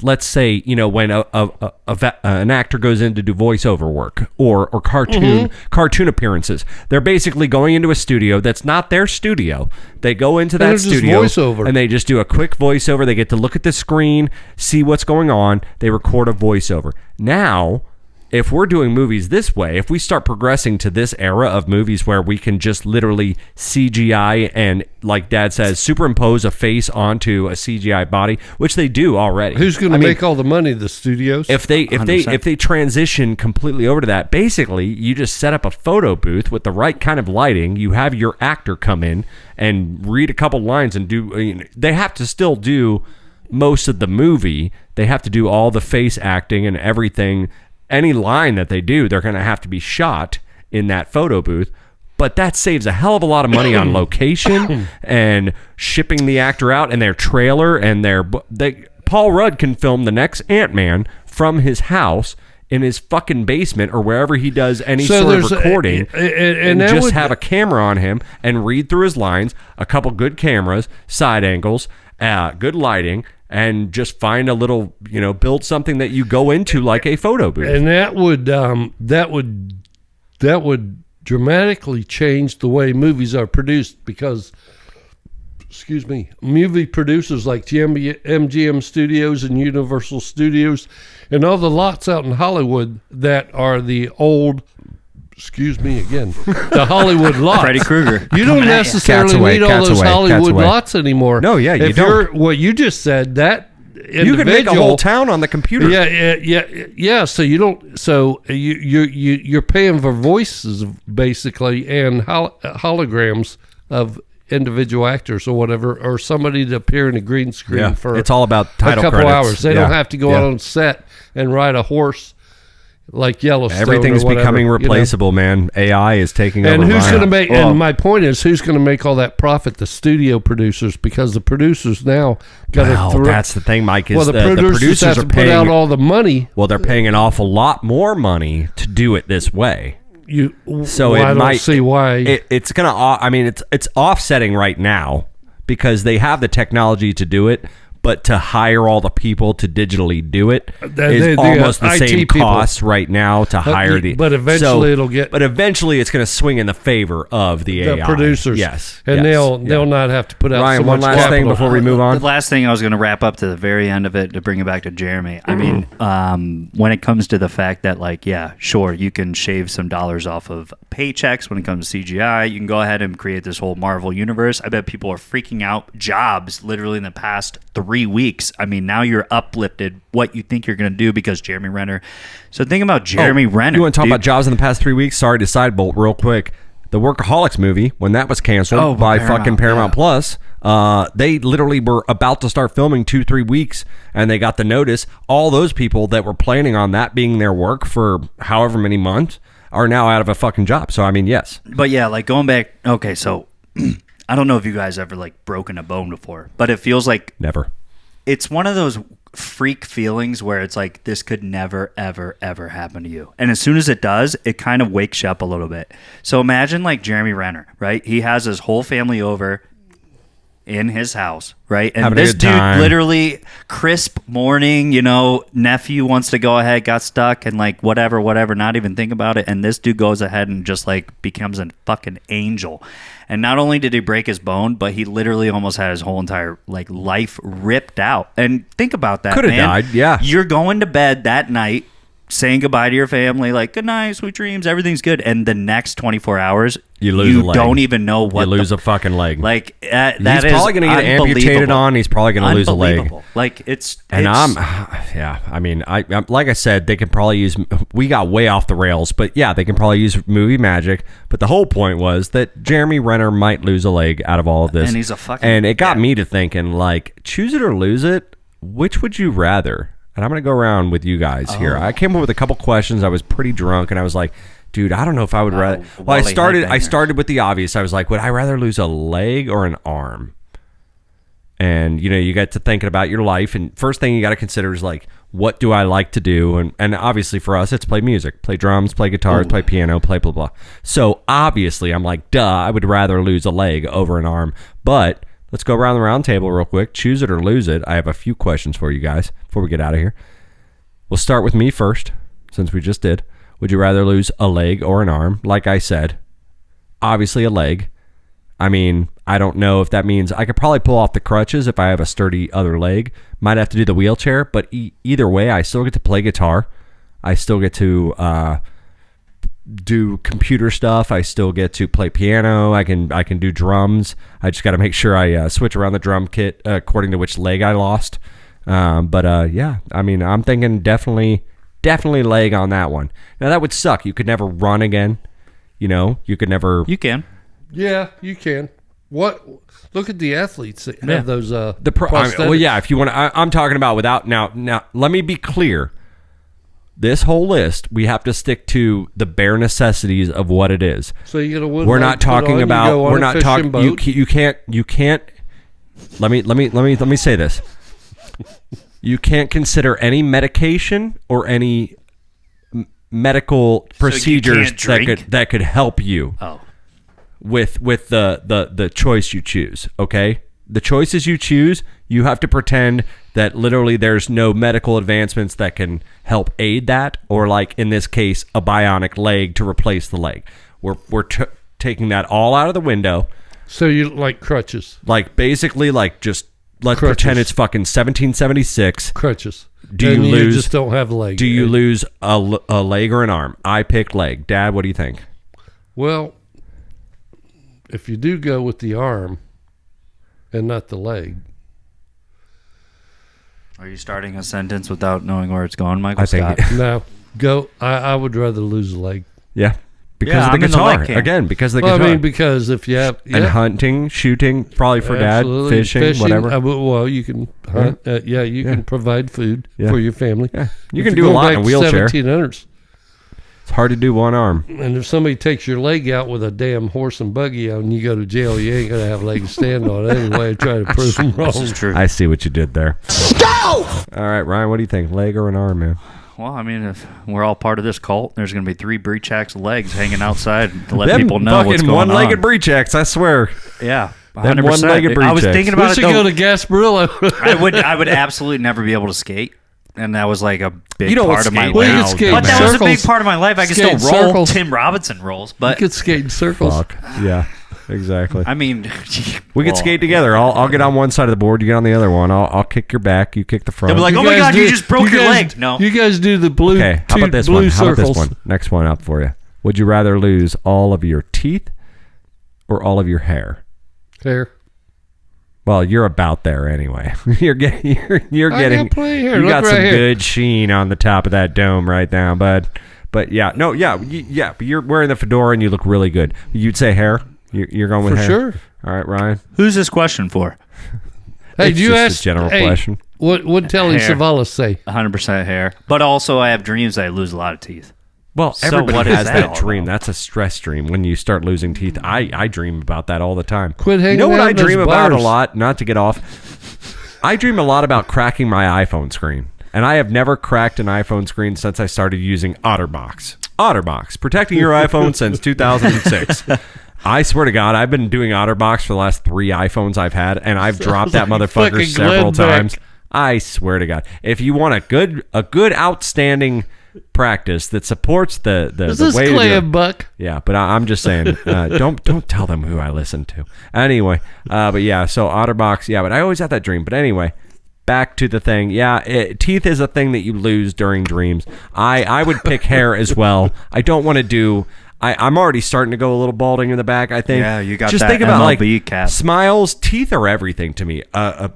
let's say when an actor goes in to do voiceover work or cartoon appearances. They're basically going into a studio that's not their studio. They go into that they're just studio voiceover. and they just do a quick voiceover. They get to look at the screen, see what's going on. They record a voiceover. Now, if we're doing movies this way, if we start progressing to this era of movies where we can just literally CGI and, like Dad says, superimpose a face onto a CGI body, which they do already. Who's going to make all the money? The studios? If they 100%. transition completely over to that, basically you just set up a photo booth with the right kind of lighting. You have your actor come in and read a couple lines and do. They have to still do most of the movie. They have to do all the face acting and everything. Any line that they do, they're going to have to be shot in that photo booth. But that saves a hell of a lot of money on location and shipping the actor out and their trailer and Paul Rudd can film the next Ant-Man from his house in his fucking basement or wherever he does any sort of recording and just have a camera on him and read through his lines, a couple good cameras, side angles, good lighting, and just find a little, build something that you go into like a photo booth. And that would dramatically change the way movies are produced because, movie producers like MGM Studios and Universal Studios and all the lots out in Hollywood that are the old, the Hollywood lots. Freddy Krueger. You don't necessarily need all those Hollywood lots anymore. No, yeah, you don't. What you just said, that you could make a whole town on the computer. Yeah. So you don't. So you're paying for voices basically and holograms of individual actors or whatever, or somebody to appear in a green screen for it's all about title a couple credits. hours. They don't have to go out on set and ride a horse like Yellowstone. Everything's or whatever, becoming replaceable, man. AI is taking over. And who's going to make? And my point is, who's going to make all that profit? The studio producers, because the producers now got to. That's the thing, Mike. Is the producers have to put out all the money. Well, they're paying an awful lot more money to do it this way. I don't see why it's gonna. I mean, it's offsetting right now because they have the technology to do it. But to hire all the people to digitally do it is almost the same cost right now to hire the. But eventually it'll get. But eventually it's going to swing in the favor of the AI producers. Yes, and they'll not have to put out. Ryan, so much one last thing before we move on. The last thing I was going to wrap up to the very end of it to bring it back to Jeremy. I mean, when it comes to the fact that sure, you can shave some dollars off of paychecks when it comes to CGI. You can go ahead and create this whole Marvel universe. I bet people are freaking out. Jobs literally in the past 3 weeks. I mean, now you're uplifted what you think you're going to do because Jeremy Renner. So think about Jeremy Renner. You want to talk about jobs in the past 3 weeks? Sorry to sidebolt real quick. The Workaholics movie, when that was canceled by fucking Paramount Plus, they literally were about to start filming 2-3 weeks, and they got the notice. All those people that were planning on that being their work for however many months are now out of a fucking job. So, I mean, yes. But yeah, going back. Okay, so I don't know if you guys ever broken a bone before, but it feels like never. It's one of those freak feelings where it's like this could never, ever, ever happen to you. And as soon as it does, it kind of wakes you up a little bit. So imagine Jeremy Renner, right? He has his whole family over in his house, right? And having this dude literally crisp morning, nephew wants to go ahead, got stuck and whatever, not even think about it. And this dude goes ahead and just becomes a fucking angel. And not only did he break his bone, but he literally almost had his whole entire life ripped out. And think about that, Could have man. died, yeah. You're going to bed that night, saying goodbye to your family, good night, sweet dreams, everything's good. And the next 24 hours, you lose a leg. Don't even know what. You lose a fucking leg. That he's is probably going to get amputated on. He's probably going to lose a leg. I mean, I like I said, they can probably use. We got way off the rails, but yeah, they can probably use movie magic. But the whole point was that Jeremy Renner might lose a leg out of all of this, and he's a fucking. And it got me to thinking, choose it or lose it. Which would you rather? And I'm going to go around with you guys here. I came up with a couple questions. I was pretty drunk, and I was like, dude, I don't know if I would rather. Well, I started with the obvious. I was like, would I rather lose a leg or an arm? And, you get to thinking about your life. And first thing you got to consider is what do I like to do? And obviously for us, it's play music, play drums, play guitars, play piano, play blah, blah. So obviously I'm like, duh, I would rather lose a leg over an arm. But let's go around the round table real quick. Choose it or lose it. I have a few questions for you guys before we get out of here. We'll start with me first, since we just did. Would you rather lose a leg or an arm? Like I said, obviously a leg. I mean, I don't know if that means I could probably pull off the crutches if I have a sturdy other leg. Might have to do the wheelchair, but either way, I still get to play guitar. I still get to do computer stuff. I still get to play piano. I can do drums. I just got to make sure I switch around the drum kit according to which leg I lost. Yeah, I mean, I'm thinking definitely leg on that one. Now that would suck. You could never run again. You could never. You can. Yeah, you can. What? Look at the athletes that have those. Well, yeah. If you want, I'm talking about without. Now, let me be clear. this whole list, we have to stick to the bare necessities of what it is. So you get a wood. We're not talking about. We're not talking. You can't. Let me say this. You can't consider any medication or any medical procedures that could help you. Oh. With the choice you choose. Okay, the choices you choose, you have to pretend that literally there's no medical advancements that can help aid that, or like in this case, a bionic leg to replace the leg. We're taking that all out of the window. So you like crutches? Like basically, like just let's Crutches. pretend it's fucking 1776. Crutches. Do and you lose? Just don't have a leg. Do you lose a leg or an arm? I picked leg. Dad, what do you think? Well, if you do go with the arm and not the leg. Are you starting a sentence without knowing where it's going, Michael I think Scott? No, go. I would rather lose a leg. Yeah, because Yeah, of I'm the in the guitar. leg camp. Again, because of the Well, guitar. I mean, because if you have And hunting, shooting, probably for absolutely. dad, fishing, whatever. Well, you can hunt. You can provide food Yeah. for your family. Yeah. You If can you're do a going lot back in a to wheelchair. 1700s. It's hard to do one arm. And if somebody takes your leg out with a damn horse and buggy out and you go to jail, you ain't going to have a leg to stand on anyway. Try to prove them wrong. This is true. I see what you did there. Go! All right, Ryan, what do you think? Leg or an arm, man? Well, I mean, if we're all part of this cult, there's going to be 3 breech axe legs hanging outside to let Them people know what's fucking going one-legged on. breech axe, I swear. Yeah, Them 100%. one-legged I was breech thinking axe. We about it. should Though. go to Gasparillo. I would absolutely never be able to skate, and that was like a big You know what part of my skate- life. Well, you could skate But that was a big circles. part of my life. I could Skate still roll. circles. Tim Robinson rolls, You but could skate in circles. Fuck. Yeah, exactly. I mean, We could skate together. I'll get on one side of the board. You get on the other one. I'll kick your back. You kick the front. They'll be like, You "Oh my guys God, you do- just broke your guys- leg." No, You guys do the blue. okay, how about this blue one? How about this circles. one? Next one up for you. Would you rather lose all of your teeth or all of your hair? Hair. Well, you're about there anyway. You're getting. You're I getting. got plenty of hair. You Look got right some here. good sheen on the top of that dome right now, bud. But yeah, no, yeah, yeah. But you're wearing the fedora and you look really good. You'd say hair. You're going with For hair. sure. All right, Ryan. who's this question for? Hey, It's do you just a ask? general hey, question. What Telly Hair. Savalas say? 100% hair, but also I have dreams that I lose a lot of teeth. Well, So everybody what is has that that all dream. about? That's a stress dream when you start losing teeth. I dream about that all the time. Quit hanging You know what out I in those dream about a bars. lot? Not to get off. I dream a lot about cracking my iPhone screen. And I have never cracked an iPhone screen since I started using OtterBox. OtterBox, protecting your iPhone since 2006. I swear to God, I've been doing OtterBox for the last 3 iPhones I've had, and I've dropped that like motherfucker fucking several Glenn Beck. times. I swear to God, if you want a good, outstanding practice that supports the Is this way to do Clay it. and Buck? Yeah, but I'm just saying, don't tell them who I listen to. Anyway, but yeah, so OtterBox, yeah, but I always had that dream. But anyway, back to the thing. Yeah, teeth is a thing that you lose during dreams. I would pick hair as well. I don't want to do. I'm already starting to go a little balding in the back. I think. Yeah, you got just that think about MLB like cap. smiles. Teeth are everything to me.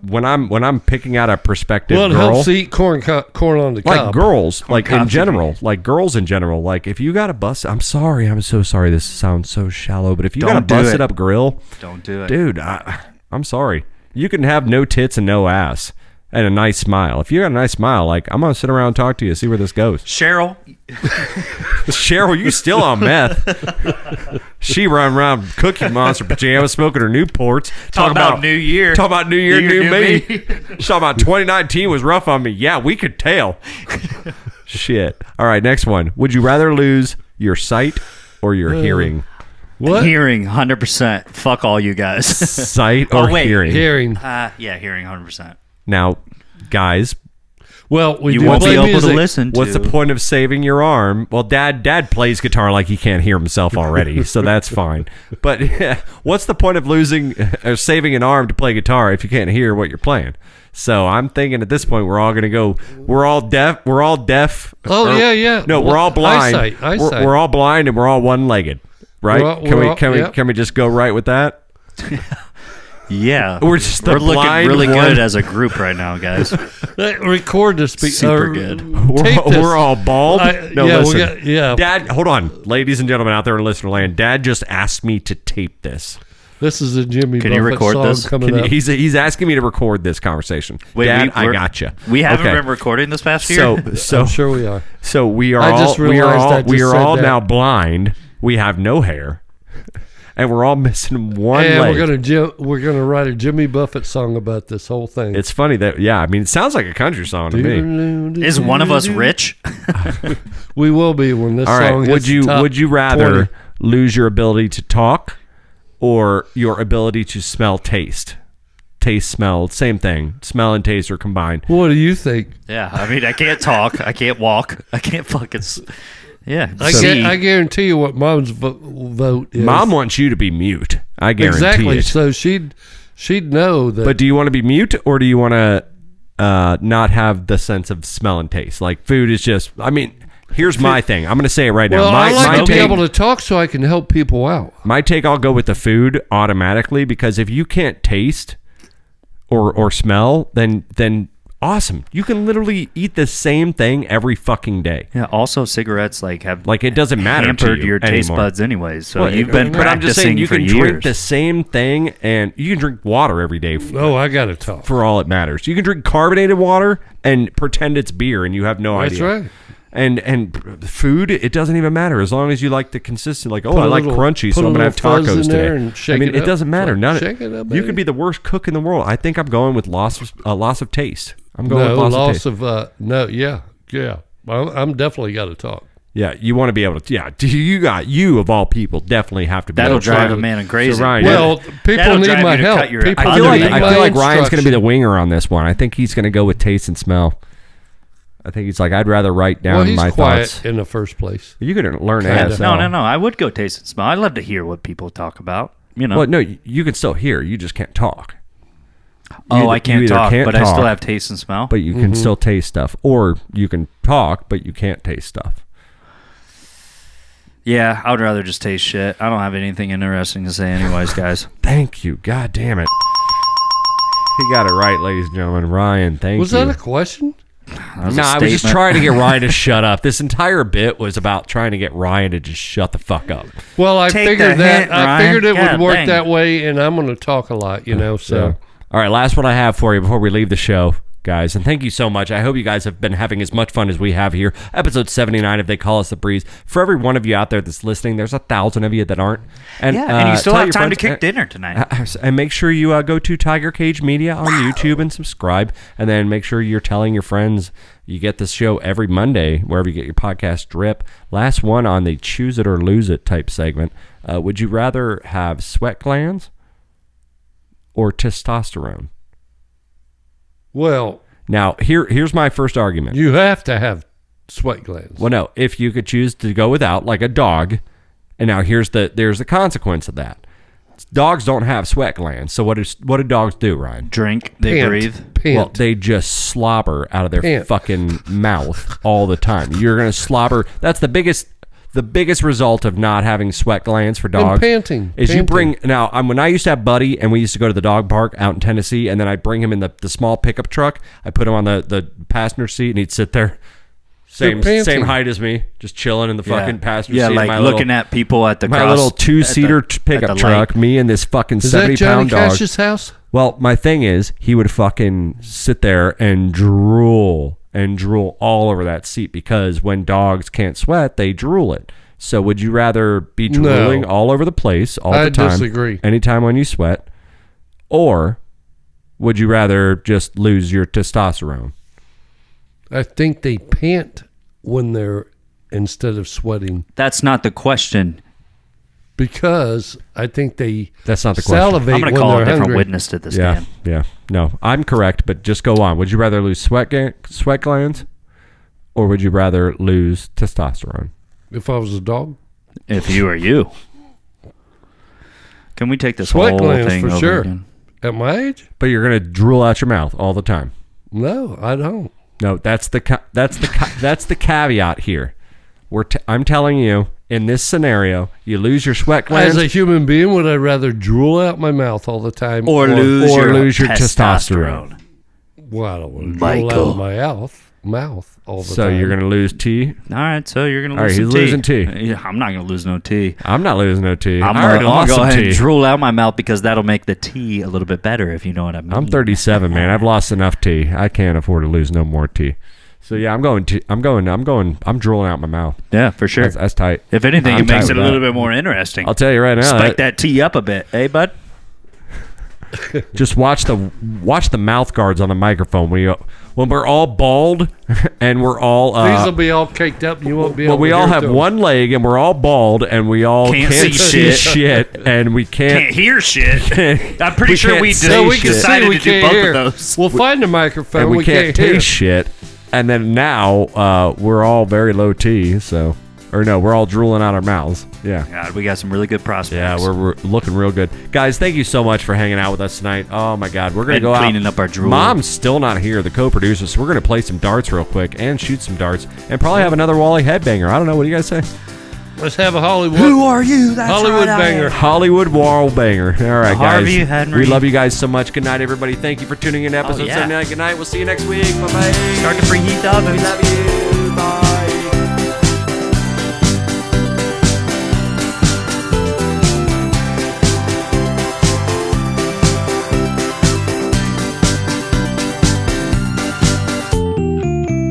When I'm picking out a prospective Well, it girl, helps to eat corn on the like cob. girls, like in cob general, like girls in general. Like if you got a bust, I'm sorry, I'm so sorry. This sounds so shallow, but if you got a Don't do busted it. up grill, Don't do it. dude, I'm sorry. You can have no tits and no ass and a nice smile. If you got a nice smile, like I'm gonna sit around and talk to you, see where this goes. Cheryl, Cheryl, you still on meth? She run around Cookie Monster pajamas, smoking her Newports. Talk about New Year. Talk about New Year, New new Year, me. Talk about 2019 was rough on me. Yeah, we could tell. Shit. All right, next one. Would you rather lose your sight or your hearing? What? hearing 100%. Fuck all you guys. Sight or Oh, wait. hearing? Hearing. Yeah, hearing 100%. Now, guys, Well, we You do won't play be able music. to listen to. what's the point of saving your arm? Well, Dad plays guitar like he can't hear himself already, so that's fine. But what's the point of losing or saving an arm to play guitar if you can't hear what you're playing? So I'm thinking at this point we're all gonna go. We're all deaf. We're all deaf. Oh, or- yeah. No, we're all blind. Eyesight. We're all blind and we're all one-legged, right? We're all- Can we just go right with that? Yeah. We're just the We're looking blind really one. good as a group right now, guys. Record this. Super good. We're all bald. No, yeah, listen. yeah. Dad, hold on, ladies and gentlemen out there in listener land. Dad just asked me to tape this. This is a Jimmy Can you Buffett record song this? coming up. He's asking me to record this conversation. Wait, Dad, I we're- gotcha. We haven't Okay. been recording this past year. So I'm sure we are. So we are I all just we are realized I all just we are said all that. now blind. We have no hair, and we're all missing one And leg. we're gonna write a Jimmy Buffett song about this whole thing. It's funny that I mean, it sounds like a country song to me. Is one of us rich? We will be when this All song right, hits the top would you rather 20. lose your ability to talk or your ability to smell, taste? Taste, smell, same thing. Smell and taste are combined. What do you think? Yeah, I mean, I can't talk. I can't walk. I can't fucking. Yeah, I guarantee you what Mom's vote is. Mom wants you to be mute. I guarantee exactly. it. So she'd know that. But do you want to be mute or do you want to not have the sense of smell and taste? Like food is just. I mean, here's my thing. I'm going to say it right now. well, I like my to be take, able to talk so I can help people out. my take. I'll go with the food automatically because if you can't taste or smell, then awesome. You can literally eat the same thing every fucking day. Yeah. Also, cigarettes have Like it doesn't matter hampered to you your taste anymore. buds anyways. So Well, you've been but I'm just saying practicing you for can years. drink the same thing and you can drink water every day Oh, I got to talk. for all it matters. You can drink carbonated water and pretend it's beer and you have no That's idea. right. And food, it doesn't even matter as long as you like the consistent. Like, oh, Put I a like little- crunchy, put so a I'm gonna have little fuzz tacos in there today. and shake I mean, it it up. doesn't matter. Like, None. shake it up, You baby. could be the worst cook in the world. I think I'm going with loss of taste. I'm going No, with loss of taste. of no, yeah. I'm definitely got to talk. Yeah, you want to be able to. Yeah, you of all people definitely have to be. That'll able to drive try. a man crazy. So Ryan, Well, people That'll need drive my you to help. cut your- People I feel like need I my feel like Ryan's going to be the instruction. winger on this one. I think he's going to go with taste and smell. I think he's like, I'd rather write down Well, he's my quiet thoughts. in the first place. You could learn Kinda. ASL. No. I would go taste and smell. I love to hear what people talk about. You know. Well, no, you can still hear. You just can't talk. Oh, You I you can't either talk, but I talk, still have taste and smell. But you can still taste stuff, or you can talk, but you can't taste stuff. Yeah, I would rather just taste shit. I don't have anything interesting to say, anyways, guys. Thank you. God damn it. He got it right, ladies and gentlemen. Ryan, thank Was you. that a question? That was No, a I was just statement. trying to get Ryan to shut up. This entire bit was about trying to get Ryan to just shut the fuck up. Well, I Take figured the that hint, I Ryan. figured it God would work dang. that way, and I'm going to talk a lot, So All right, last one I have for you before we leave the show, guys. And thank you so much. I hope you guys have been having as much fun as we have here. Episode 79 of They Call Us the Breeze. For every one of you out there that's listening, there's 1,000 of you that aren't. And, And you still tell have your time to friends- kick dinner tonight. And make sure you go to Tiger Cage Media on YouTube and subscribe. And then make sure you're telling your friends you get this show every Monday, wherever you get your podcast drip. Last one on the choose it or lose it type segment. Would you rather have sweat glands or testosterone? well, Now, here's my first argument. you have to have sweat glands. Well, no, if you could choose to go without, like a dog, and now there's the consequence of that. Dogs don't have sweat glands, so what do dogs do, Ryan? Drink, they Pant. breathe. Pant. Well, they just slobber out of their Pant. fucking mouth all the time. You're gonna slobber. That's the biggest result of not having sweat glands for dogs. panting. Is you Panting. bring now. When I used to have Buddy, and we used to go to the dog park out in Tennessee, and then I'd bring him in the small pickup truck. I put him on the passenger seat, and he'd sit there, They're panting. same height as me, just chilling in the fucking passenger Yeah, seat. like of my looking little, at people at the my cross. little at two-seater the- pickup at the truck. light. Me and this fucking Is that 70-pound Johnny dog. Cash's house? Well, my thing is, he would fucking sit there and drool all over that seat because when dogs can't sweat, they drool it. So would you rather be drooling No. all over the place all I the time? disagree. Anytime when you sweat, or would you rather just lose your testosterone? I think they pant when they're instead of sweating That's not the question. because I think they That's not the question. salivate I'm going when to call a they're different hungry. witness to this, Yeah, man. yeah. No, I'm correct, but just go on. Would you rather lose sweat glands, or would you rather lose testosterone? If I was a dog, If you or you. Can we take this Sweat whole glands thing for over sure. again? At my age, But you're gonna drool out your mouth all the time. no, I don't. No, that's the caveat here. I'm telling you, in this scenario, you lose your sweat glands As a human being, would I rather drool out my mouth all the time Or lose or your lose your testosterone. Well, I don't want to drool Michael. out my mouth. mouth all the So time. you're going to lose tea? All right, so you're gonna All lose right, some he's losing tea. Yeah, I'm not gonna lose no tea. I'm not losing no tea. I'm I already gonna lost go some ahead tea. and drool out my mouth because that'll make the tea a little bit better, if you know what I mean. I'm 37, man. I've lost enough tea. I can't afford to lose no more tea. So yeah, I'm drooling out my mouth. Yeah, for sure. That's tight. If anything, I'm it makes tight it a with little that. bit more interesting. I'll tell you right now. Spike that tea up a bit, hey bud. Just watch the mouth guards on the microphone when we're all bald and we're all These will be all caked up and you won't be able well, we to all hear have through 'em. one leg and we're all bald and we all Can't can't see see shit. and we Can't can't hear shit. I'm pretty We sure can't we say No, we shit. can see, decided we to do can't both hear. of those. We'll find the microphone. and we can't hear. taste shit. And then now we're all very low T, so or no, we're all drooling out our mouths. Yeah. God, we got some really good prospects. Yeah, we're looking real good. Guys, thank you so much for hanging out with us tonight. Oh, my God. We're going to And go out. cleaning up our drool. Mom's still not here, the co-producer, so we're going to play some darts real quick and shoot some darts and probably have another Wally Headbanger. I don't know. What do you guys say? Let's have a Hollywood. Who are you? That's Hollywood right, I am. banger. Hollywood Wall Banger. All right, Harvey guys. Henry. We love you guys so much. Good night, everybody. Thank you for tuning in to episode yeah. 79. Good night. We'll see you next week. Bye-bye. Start to preheat the oven. We love you.